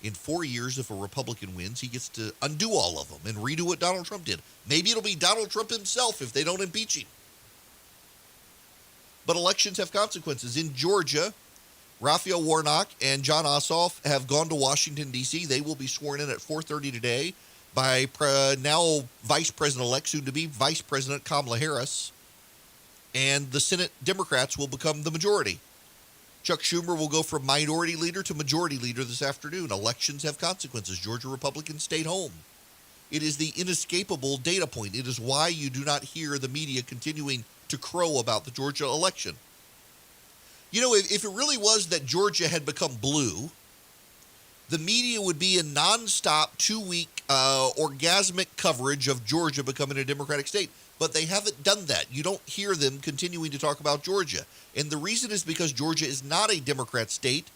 in 4 years, if a Republican wins, he gets to undo all of them and redo what Donald Trump did. Maybe it'll be Donald Trump himself if they don't impeach him. But elections have consequences. In Georgia, Raphael Warnock and John Ossoff have gone to Washington, D.C. They will be sworn in at 4:30 today by now Vice President-elect, soon-to-be Vice President Kamala Harris. And the Senate Democrats will become the majority. Chuck Schumer will go from minority leader to majority leader this afternoon. Elections have consequences. Georgia Republicans stayed home. It is the inescapable data point. It is why you do not hear the media continuing to crow about the Georgia election. You know, if it really was that Georgia had become blue, the media would be in nonstop 2-week orgasmic coverage of Georgia becoming a Democratic state. But they haven't done that. You don't hear them continuing to talk about Georgia. And the reason is because Georgia is not a Democrat state.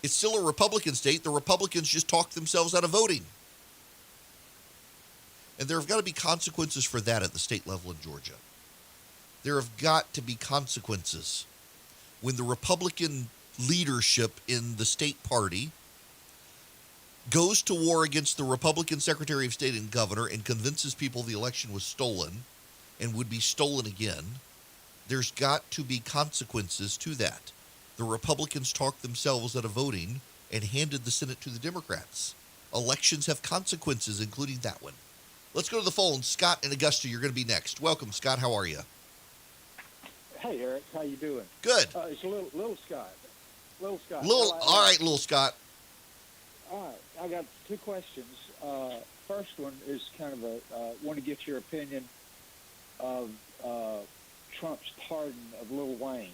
It's still a Republican state. The Republicans just talk themselves out of voting. And there have got to be consequences for that at the state level in Georgia. There have got to be consequences when the Republican leadership in the state party goes to war against the Republican Secretary of State and governor and convinces people the election was stolen and would be stolen again. There's got to be consequences to that. The Republicans talked themselves out of voting and handed the Senate to the Democrats. Elections have consequences, including that one. Let's go to the phone. Scott in Augusta, you're going to be next. Welcome, Scott. How are you? Hey, Eric. How you doing? Good. It's little Scott. Little Scott. All right, little Scott. All right. I got two questions. First one is kind of want to get your opinion of Trump's pardon of Lil Wayne.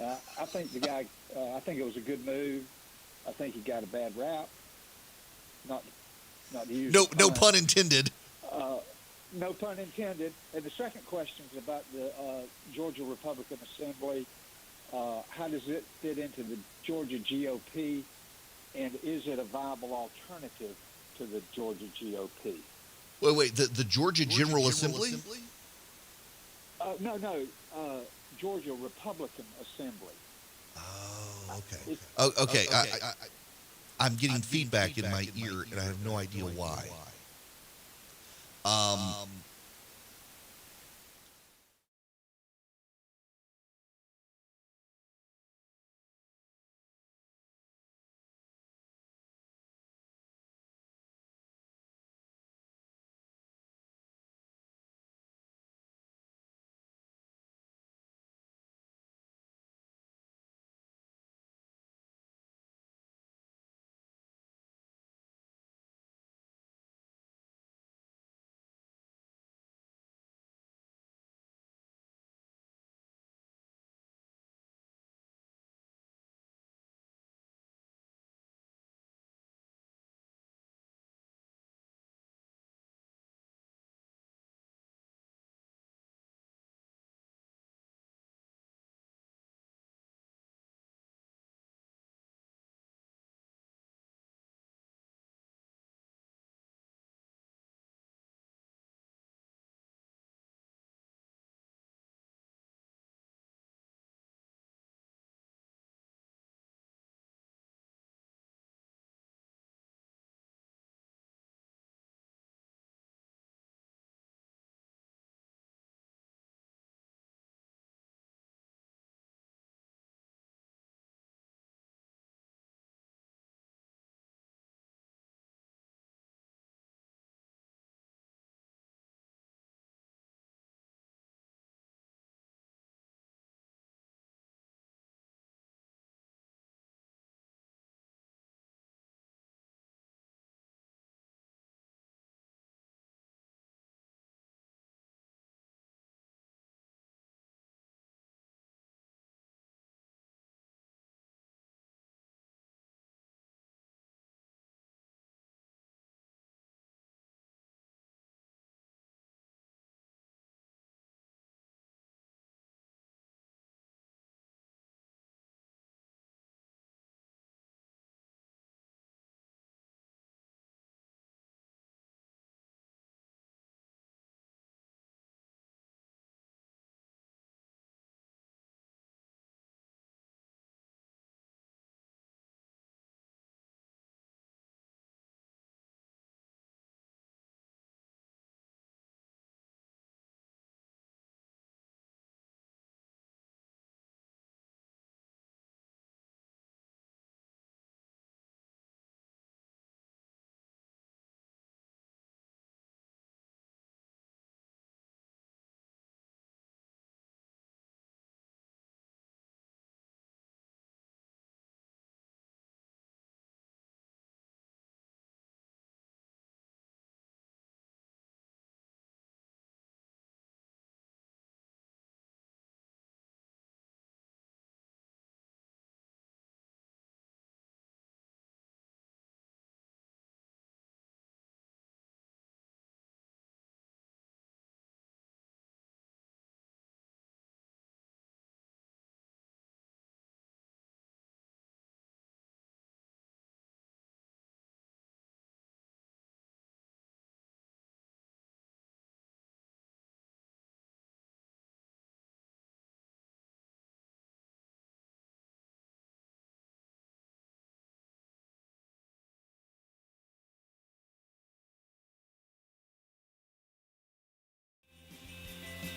I think the guy. I think it was a good move. I think he got a bad rap. Not to use. No pun intended. No pun intended. And the second question is about the Georgia Republican Assembly. How does it fit into the Georgia GOP? And is it a viable alternative to the Georgia GOP? Wait, the Georgia General Assembly? No, Georgia Republican Assembly. Oh, okay. Okay. I'm getting feedback in my ear, and I have no idea why.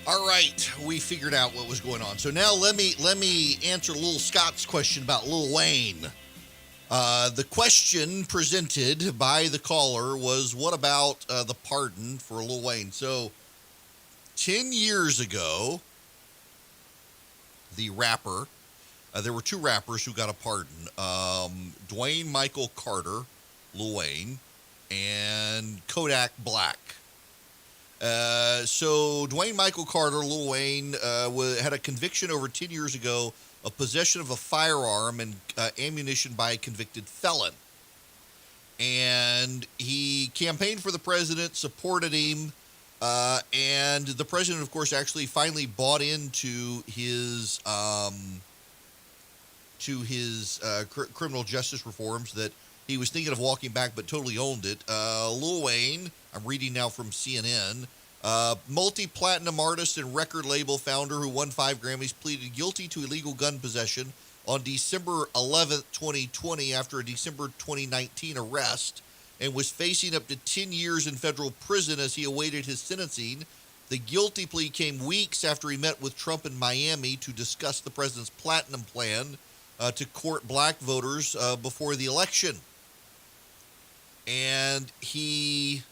All right, we figured out what was going on. So now let me answer Lil Scott's question about Lil Wayne. The question presented by the caller was, what about the pardon for Lil Wayne? So 10 years ago, the rapper, there were two rappers who got a pardon. Dwayne Michael Carter, Lil Wayne, and Kodak Black. So Dwayne Michael Carter, Lil Wayne, had a conviction over 10 years ago of possession of a firearm and ammunition by a convicted felon. And he campaigned for the president, supported him, and the president, of course, actually finally bought into his criminal justice reforms that he was thinking of walking back, but totally owned it. Lil Wayne, I'm reading now from CNN, multi-platinum artist and record label founder who won 5 Grammys, pleaded guilty to illegal gun possession on December 11th, 2020, after a December 2019 arrest, and was facing up to 10 years in federal prison as he awaited his sentencing. The guilty plea came weeks after he met with Trump in Miami to discuss the president's platinum plan to court black voters before the election. And he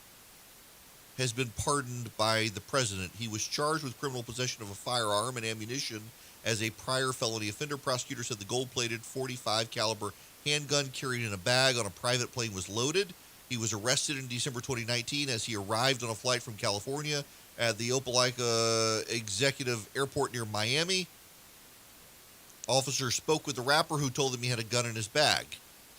has been pardoned by the president. He was charged with criminal possession of a firearm and ammunition as a prior felony offender. Prosecutors said the gold-plated .45 caliber handgun carried in a bag on a private plane was loaded. He was arrested in December 2019 as he arrived on a flight from California at the Opelika Executive Airport near Miami. Officers spoke with the rapper, who told them he had a gun in his bag.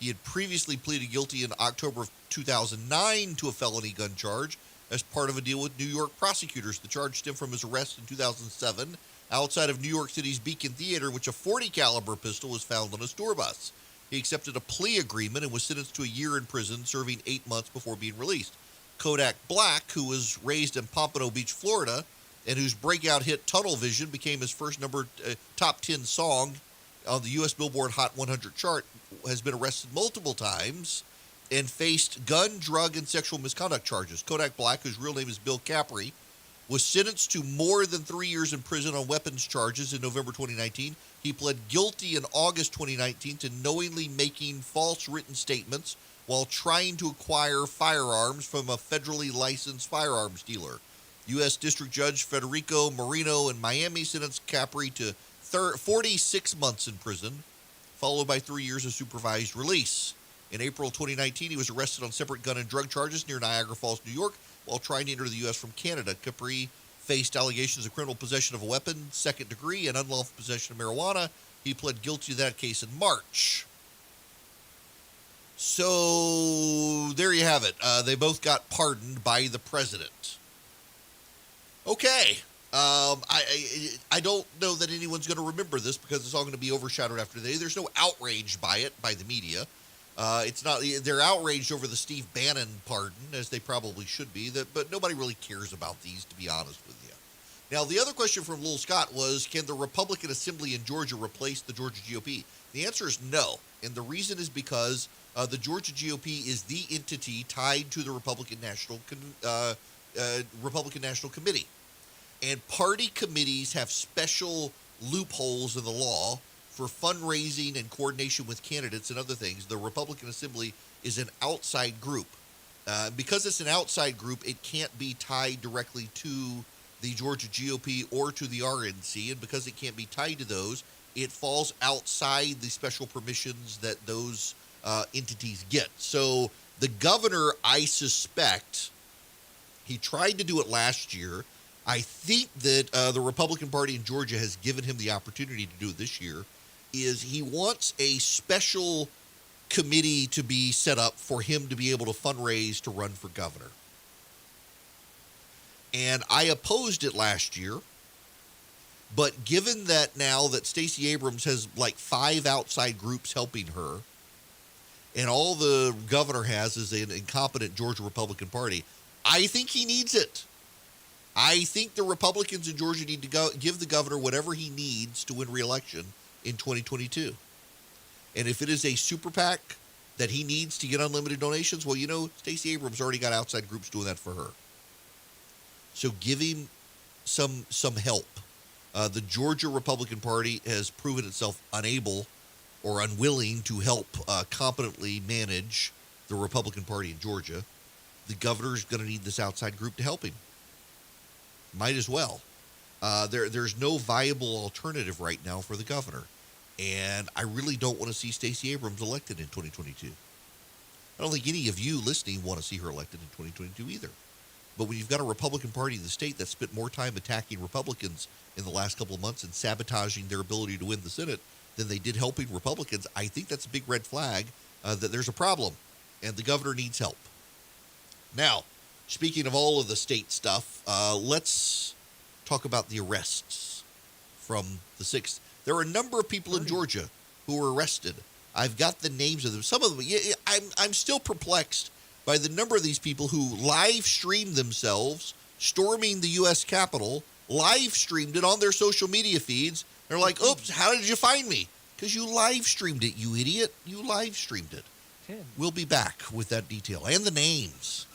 He had previously pleaded guilty in October of 2009 to a felony gun charge as part of a deal with New York prosecutors. The charge stemmed from his arrest in 2007 outside of New York City's Beacon Theater, in which a .40 caliber pistol was found on a tour bus. He accepted a plea agreement and was sentenced to a year in prison, serving 8 months before being released. Kodak Black, who was raised in Pompano Beach, Florida, and whose breakout hit Tunnel Vision became his first top 10 song on the U.S. Billboard Hot 100 chart, has been arrested multiple times and faced gun, drug, and sexual misconduct charges. Kodak Black, whose real name is Bill Capri, was sentenced to more than 3 years in prison on weapons charges in November 2019. He pled guilty in August 2019 to knowingly making false written statements while trying to acquire firearms from a federally licensed firearms dealer. U.S. District Judge Federico Marino in Miami sentenced Capri to 46 months in prison, followed by 3 years of supervised release. In April 2019, he was arrested on separate gun and drug charges near Niagara Falls, New York, while trying to enter the U.S. from Canada. Capri faced allegations of criminal possession of a weapon, second degree, and unlawful possession of marijuana. He pled guilty to that case in March. So there you have it. They both got pardoned by the president. Okay. I don't know that anyone's going to remember this because it's all going to be overshadowed after today. There's no outrage by it, by the media. It's not. They're outraged over the Steve Bannon pardon, as they probably should be. But nobody really cares about these, to be honest with you. Now, the other question from Lil Scott was, can the Republican Assembly in Georgia replace the Georgia GOP? The answer is no, and the reason is because the Georgia GOP is the entity tied to the Republican National Committee. And party committees have special loopholes in the law for fundraising and coordination with candidates and other things. The Republican Assembly is an outside group. Because it's an outside group, it can't be tied directly to the Georgia GOP or to the RNC. And because it can't be tied to those, it falls outside the special permissions that those entities get. So the governor, I suspect, he tried to do it last year. I think that the Republican Party in Georgia has given him the opportunity to do it this year, is he wants a special committee to be set up for him to be able to fundraise to run for governor. And I opposed it last year, but given that now that Stacey Abrams has like 5 outside groups helping her, and all the governor has is an incompetent Georgia Republican Party, I think he needs it. I think the Republicans in Georgia need to give the governor whatever he needs to win re-election in 2022. And if it is a super PAC that he needs to get unlimited donations, well, Stacey Abrams already got outside groups doing that for her. So give him some help. The Georgia Republican Party has proven itself unable or unwilling to help competently manage the Republican Party in Georgia. The governor's going to need this outside group to help him. Might as well. There's no viable alternative right now for the governor. And I really don't want to see Stacey Abrams elected in 2022. I don't think any of you listening want to see her elected in 2022 either. But when you've got a Republican Party in the state that spent more time attacking Republicans in the last couple of months and sabotaging their ability to win the Senate than they did helping Republicans, I think that's a big red flag that there's a problem, and the governor needs help. Now, speaking of all of the state stuff, let's talk about the arrests from the 6th. There are a number of people in Georgia who were arrested. I've got the names of them. Some of them, I'm still perplexed by the number of these people who live streamed themselves storming the U.S. Capitol, live streamed it on their social media feeds. They're like, oops, how did you find me? Because you live streamed it, you idiot. You live streamed it. We'll be back with that detail and the names.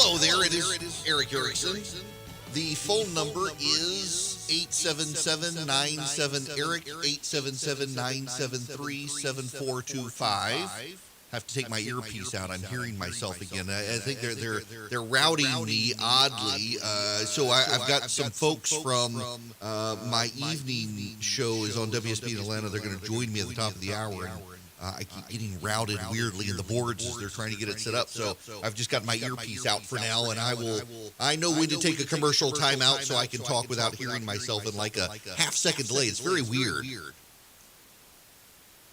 Hello there, it is Erick Erickson. The phone number is 877-97-ERIC, 877-973-7425. Have to take my earpiece out. I'm hearing myself again. I think they're routing me oddly. So I've got some folks from my evening show is on WSB in Atlanta. They're going to join me at the top of the hour. And I keep getting routed weirdly in the boards as they're trying to get it set up. So I've just got my earpiece out for now, and I know when to take a commercial time out so I can talk without hearing myself in like a half-second delay. It's very weird.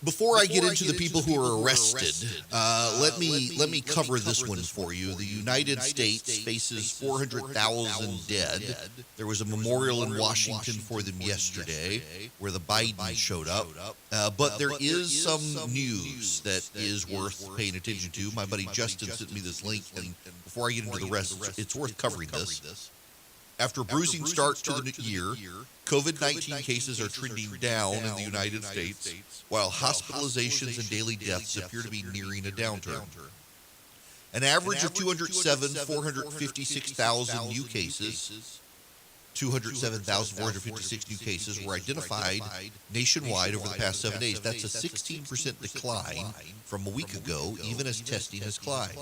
Before I get into the people who are arrested, let me cover this one for you. The United States faces 400,000 dead. There was a memorial in Washington for them yesterday where the Biden showed up. But there is some news that is worth paying attention to. My buddy Justin sent me this link, and before I get into the rest, it's worth covering this. After a bruising start to the year, COVID-19 cases are trending down in the United States, while hospitalizations and daily deaths appear to be nearing a downturn. An average of 456,000 new cases, 207,456 new cases were identified nationwide over the past 7 days. That's a 16% decline from a week ago, even as testing has climbed.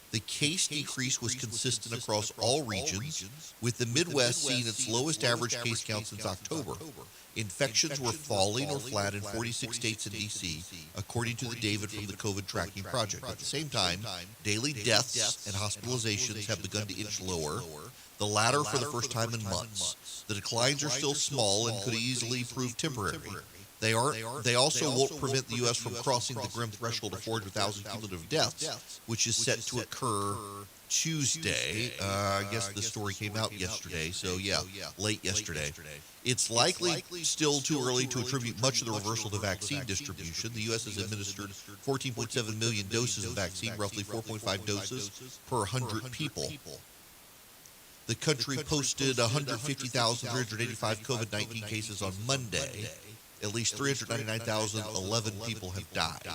The case decrease was consistent across all regions, with the Midwest seeing its lowest average case count since October. Infections were falling or flat in 46 states and D.C., according to the data from the COVID Tracking Project. At the same time, daily deaths and hospitalizations have begun to inch lower, the latter for the first time in months. The declines are still small and could easily prove temporary. They also won't prevent the U.S. from crossing the grim threshold of 400,000 cumulative deaths, which is set to occur Tuesday. I guess the story came out yesterday, so yeah, late yesterday. It's likely still too early to attribute much of the reversal to vaccine distribution. The U.S. has administered 14.7 million doses of vaccine, roughly 4.5 doses per 100 people. The country posted 150,385 COVID-19 cases on Monday. At least 399,011 people have died.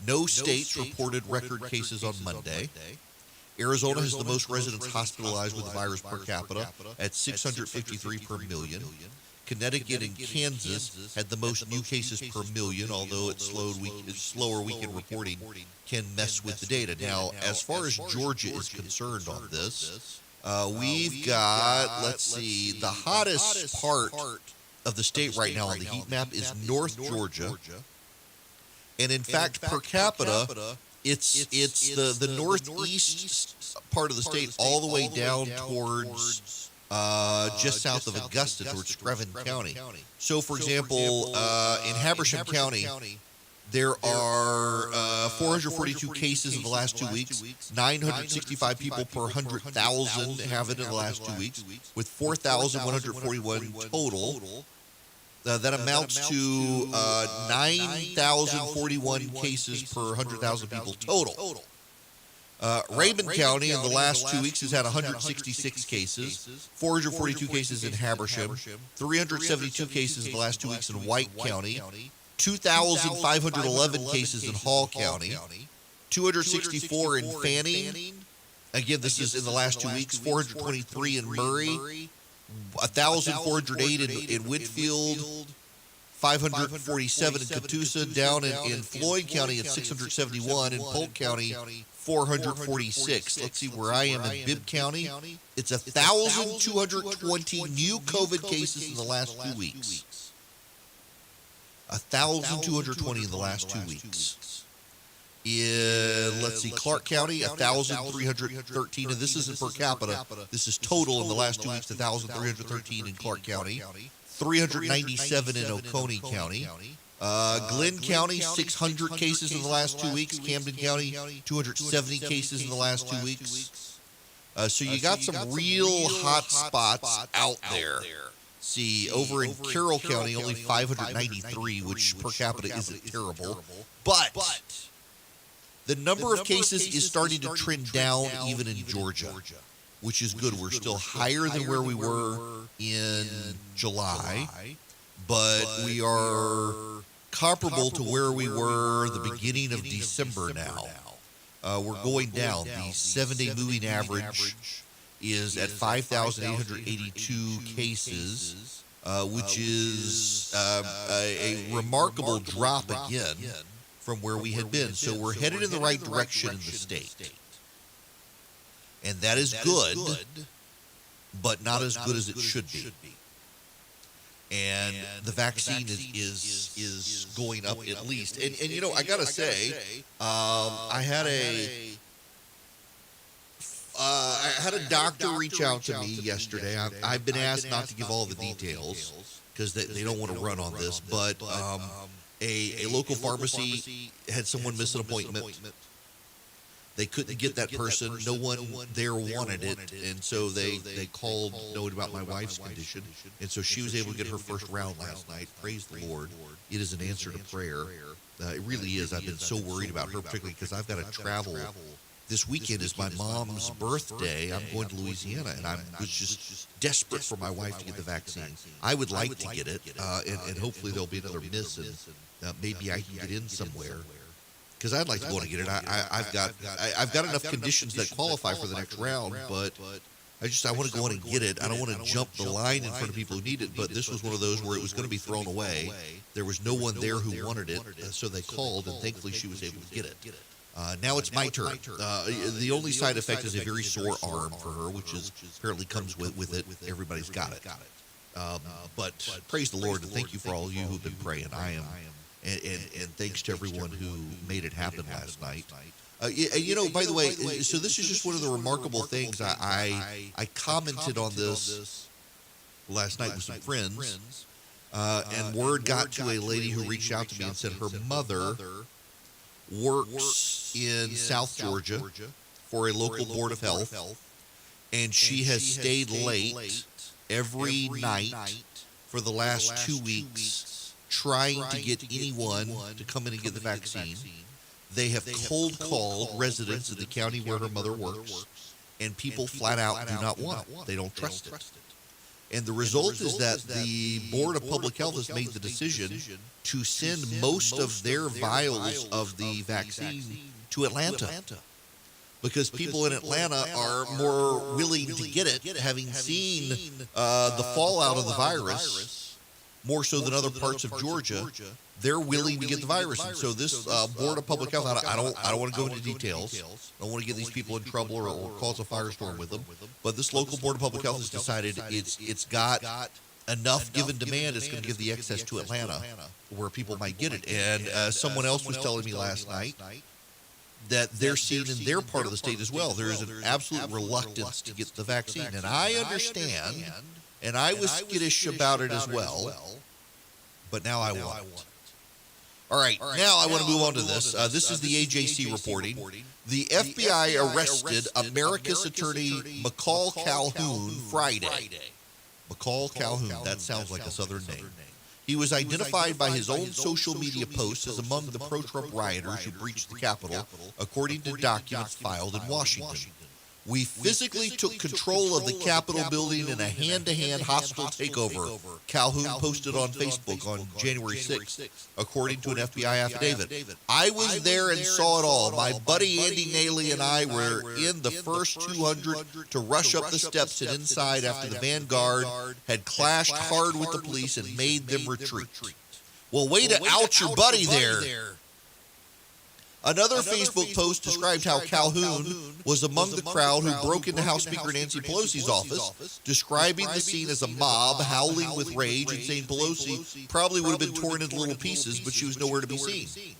No states reported record cases on Monday. Arizona has the most residents hospitalized with the virus per capita at 653 per million. Connecticut and Kansas had the most new cases per million, although it's slower weekend reporting can mess with the data. Now, as far as Georgia is concerned on this, we've got, let's see, the hottest part of the state right now on the heat map is North Georgia, and in fact, per capita, it's the northeast part of the state all the way down towards just south of Augusta, towards Screven County. So, for example, in Habersham County, there are 442 cases in the last 2 weeks. 965 people per 100,000 have it in the last 2 weeks, with 4,141 total. That amounts to 9,041 cases per 100,000 people total. Raymond County in the last 2 weeks has had 166 cases, 442 cases in Habersham, 372 cases in the last 2 weeks in White County, 2,511 cases in Hall County, 264 in Fanning. Again, this is in the last 2 weeks, 423 in Murray, 1,408 in Whitfield, 547 in Catoosa, down in Floyd County at 671, in Polk County 446. Let's see where I am in Bibb County. It's 1,220 new COVID cases in the last 2 weeks. 1,220 in the last 2 weeks. Let's see, Clark County, 1,313, and this isn't per capita. This is total in the last 2 weeks, 1,313 in Clark County, 397 in Oconee County. Glenn County, 600 cases in the last 2 weeks. Camden County, 270 cases in the last 2 weeks. So you got some real hot spots out there. See, over in Carroll County, only 593, which per capita isn't terrible. But the number of cases is starting to trend down even in Georgia, which is good. We're still higher than where we were in July, but we are comparable to where we were the beginning of December now. we're going down. The 7-day moving average is at 5,882 cases, which is a remarkable drop again from where we had been. So we're headed in the right direction in the state. And that is good, but not as good as it should be. And the vaccine is going up at least. And you know, I got to say, I had a doctor reach out to me yesterday. I've been asked not to give all the details because they don't want to run on this, but a local pharmacy had someone miss an appointment. They couldn't get that person. No one there wanted it, and so they called knowing about my wife's condition, and so she was able to get her first round last night. Praise the Lord. It is an answer to prayer. It really is. I've been so worried about her, particularly because I've got to travel. This weekend is my mom's birthday. I'm going to Louisiana, and I was just desperate for my wife to get the vaccine. I would like to get it, and hopefully there'll be another miss, and maybe I can get in somewhere. Because I'd like to go and get it. I've got enough conditions that qualify for the next round, but I want to go in and get it. I don't want to jump the line in front of people who need it, but this was one of those where it was going to be thrown away. There was no one there who wanted it, so they called, and thankfully she was able to get it. Now it's my turn. The only side effect is a very sore arm for her, which is apparently comes with it. Everybody's got it. But praise the Lord, and thank you for all of you who've been praying. And thanks to everyone who made it happen last night. You know, by the way, so this is just one of the remarkable things. I commented on this last night with some friends, and word got to a lady who reached out to me and said her mother works in South Georgia for a local board of health, and she has stayed late every night for the last 2 weeks trying to get anyone to come in and get the vaccine. They have cold called residents in the county where her mother works, and people flat out do not want it. They don't trust it. And the result is that the Board of Public Health has made the decision to send most of their vials of the vaccine to Atlanta, because people in Atlanta are more willing to get it, having seen the fallout of the virus. More so than other parts of Georgia, they're willing to get the virus. And so this Board of Public Health, I don't want to go into details. I don't want to get these people in trouble or cause a firestorm with them. But this local Board of Public Health has decided it's got enough given demand, it's going to give the excess to Atlanta where people might get it. And someone else was telling me last night that they're seeing in their part of the state as well. There is an absolute reluctance to get the vaccine. And I understand. And I was skittish about it as well, but now I want it. All right, now I want to move on to this. This is the AJC reporting. The FBI arrested America's attorney McCall Calhoun Friday. McCall Calhoun, that sounds like a Southern name. He was identified by his own social media posts as among the pro-Trump rioters who breached the Capitol, according to documents filed in Washington. We physically took control of the Capitol building in a hand-to-hand hostile takeover, Calhoun posted on Facebook on January 6th, according to an FBI affidavit. I was there and saw it all. My buddy Andy Naley and I were in the first 200 to rush up the steps and inside after the vanguard had clashed hard with the police and made them retreat. Well, way to out your buddy there. Another Facebook post described how Calhoun was among the crowd who broke into House Speaker Nancy Pelosi's office, describing the scene as a mob howling with rage and saying Pelosi probably would have been torn into little pieces, but she was nowhere to be seen.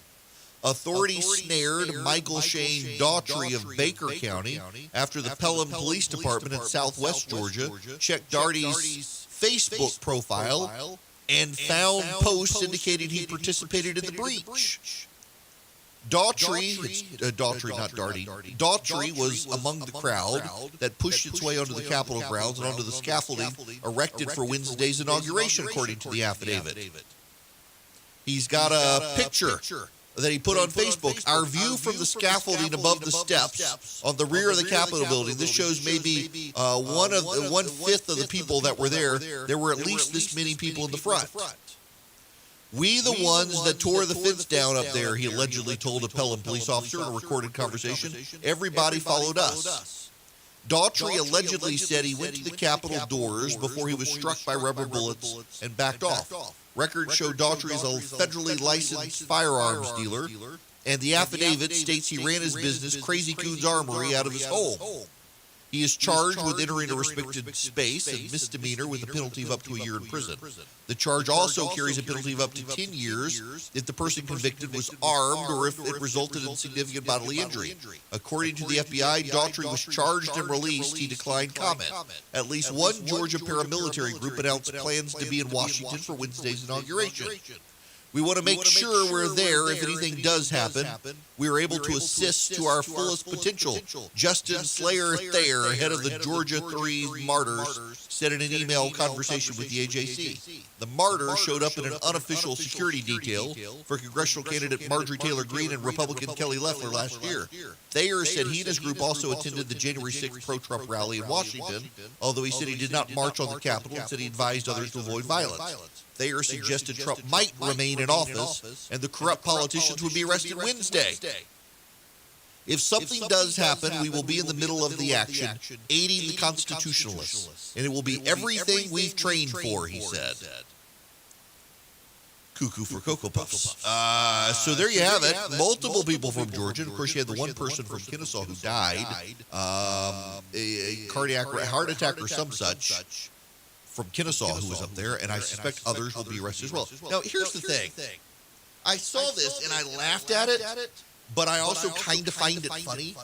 Authorities snared Michael Shane Daughtry of Baker County after the Pelham Police Department in southwest Georgia checked Daughtry's Facebook profile and found posts indicating he participated in the breach. Daughtry was among the crowd that pushed its way onto the Capitol grounds and onto the scaffolding erected for Wednesday's inauguration, according to the affidavit. He's got a picture that he put on Facebook. Our view from the scaffolding above the steps on the rear of the Capitol building. This shows maybe 1/5 of the people that were there. There were at least this many people in the front. We the ones that tore the fence down up there, he allegedly told a Pelham police officer in a recorded conversation. Everybody followed us. Daughtry allegedly said he went to the Capitol doors before he was struck by rubber bullets and backed off. Records show Daughtry is a federally licensed firearms dealer, and the affidavit states he ran his business, Crazy Coon's Armory, out of his home. He is charged with entering a restricted space and misdemeanor with a penalty of up to a year in prison. The charge also carries a penalty of up to 10 years if the person convicted was armed or if it resulted in significant bodily injury. According to the FBI, Daughtry was charged and released. He declined comment. At least one Georgia paramilitary group announced plans to be in Washington for Wednesday's inauguration. We want to make sure we're there if anything does happen. We are able to assist to our fullest potential. Justin Slayer Thayer, head of the Georgia 3 Martyrs, said in an email conversation with the AJC. The Martyrs showed up in an unofficial security detail for congressional candidate Marjorie Taylor Greene and Republican Kelly Loeffler last year. Thayer said he and his group also attended the January 6th pro-Trump rally in Washington, although he said he did not march on the Capitol and said he advised others to avoid violence. Thayer suggested Trump might remain in office and the corrupt politicians would be arrested Wednesday. If something does happen, we will be in the middle of the action, aiding the constitutionalists, and it will be everything we've trained for, he said. Cuckoo for Cocoa Puffs. So there you have it. Multiple people from Georgia. Of course, you had the one person from Kennesaw who died, a cardiac heart attack or some such, from Kennesaw who was up there, and I suspect others will be arrested as well. Now, here's the thing. I saw this and I laughed at it, but I also kind of find it funny.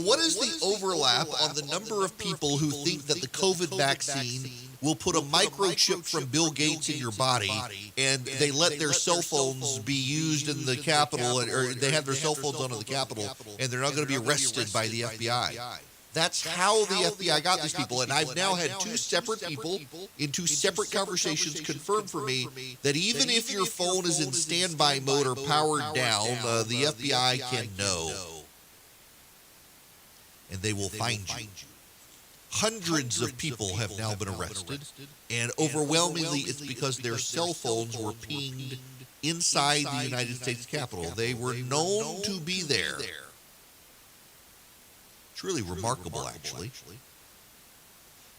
What is the overlap on the number of people who think that the COVID vaccine will put a microchip from Bill Gates in your body, and they let their cell phones be used in the Capitol, or they have their cell phones on in the Capitol, and they're not going to be arrested by the FBI? That's how the FBI got these people, and I've now had two separate people in two separate conversations confirm for me that even if your phone is in standby mode or powered down, the FBI can know, and they will find you. Hundreds of people have now been arrested, and overwhelmingly it's because their cell phones were pinged inside the United States Capitol. They were known to be there. It's really remarkable, actually.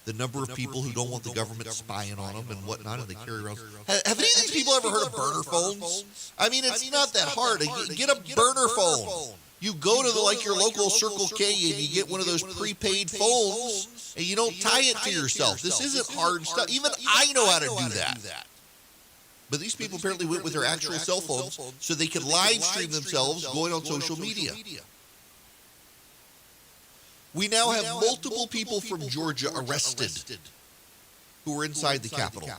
The number of people who don't want the government spying on them and whatnot, and they carry around. Have any of these people ever heard of burner phones? I mean, it's not that hard. Get a burner phone. You go to your local Circle K and you get one of those prepaid phones, and you don't tie it to yourself. This isn't hard stuff. Even I know how to do that. But these people apparently went with their actual cell phones so they could live stream themselves going on social media. We now have multiple people from Georgia arrested who were inside the Capitol.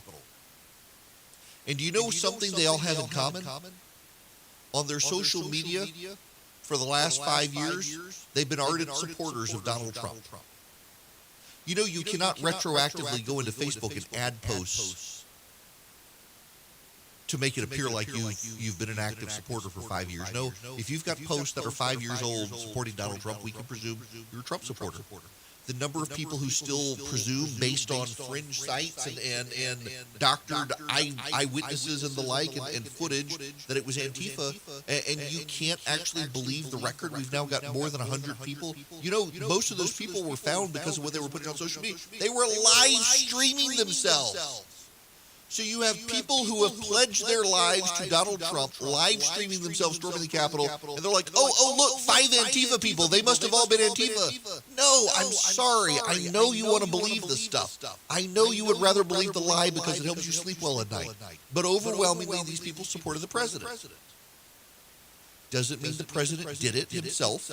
And do you know something they all have in common? On their social media, for the last 5 years, they've been ardent supporters of Donald Trump. You know, you cannot retroactively go into Facebook and add posts to make it appear like you've been an active supporter for 5 years. No, if you've got posts that are 5 years old supporting Donald Trump, we can presume you're a Trump supporter. The number of people who still presume, based on fringe sites and doctored eyewitnesses and the like and footage, that it was Antifa, and you can't actually believe the record. We've now got more than 100 people. You know, most of those people were found because of what they were putting on social media. They were live streaming themselves. So you have people who have pledged their lives to Donald Trump, live streaming themselves storming the Capitol, and they're like, oh, look, 5 Antifa people. They must have all been Antifa. No, I'm sorry. I know you want to believe this stuff. I know you would rather believe the lie because it helps you sleep well at night. But overwhelmingly, these people supported the president. Doesn't mean the president did it himself,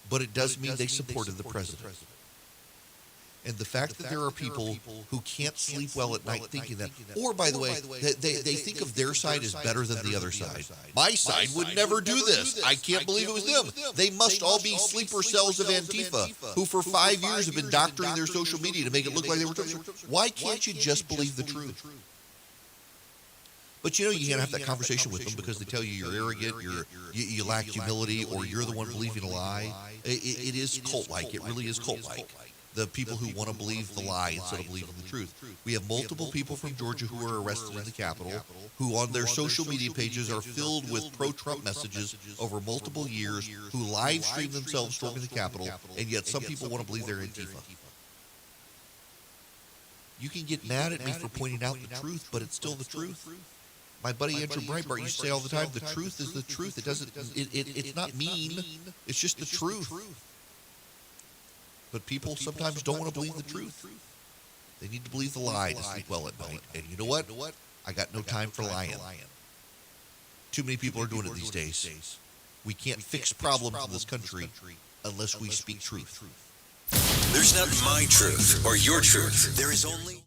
but it does mean they supported the president. And the fact that there are people who can't sleep well at night thinking that, or by the way, they think of their side as better than the other side. My side would never do this. I can't believe it was them. They must all be sleeper cells of Antifa, who for 5 years have been doctoring their social media to make it look like they were Trump. Why can't you just believe the truth? But you know, you can't have that conversation with them because they tell you you're arrogant, you lack humility, or you're the one believing a lie. It is cult-like. It really is cult-like. the people who want to believe the lie instead of believing the truth. We have multiple people from Georgia who were arrested in the Capitol who on their social media pages are filled with pro-Trump messages over multiple years, who live stream themselves storming the Capitol, and yet some people want to believe they're Antifa. You can get mad at me for pointing out the truth, but it's still the truth. My buddy Andrew Breitbart used to say all the time, the truth is the truth. It's not mean. It's just the truth. But people sometimes don't want to believe the truth. They need to believe the lie to sleep well at night. And you know what? I got no time for lying. Too many people are doing it these days. We can't fix problems in this country unless we speak truth. There's not my truth or your truth. There is only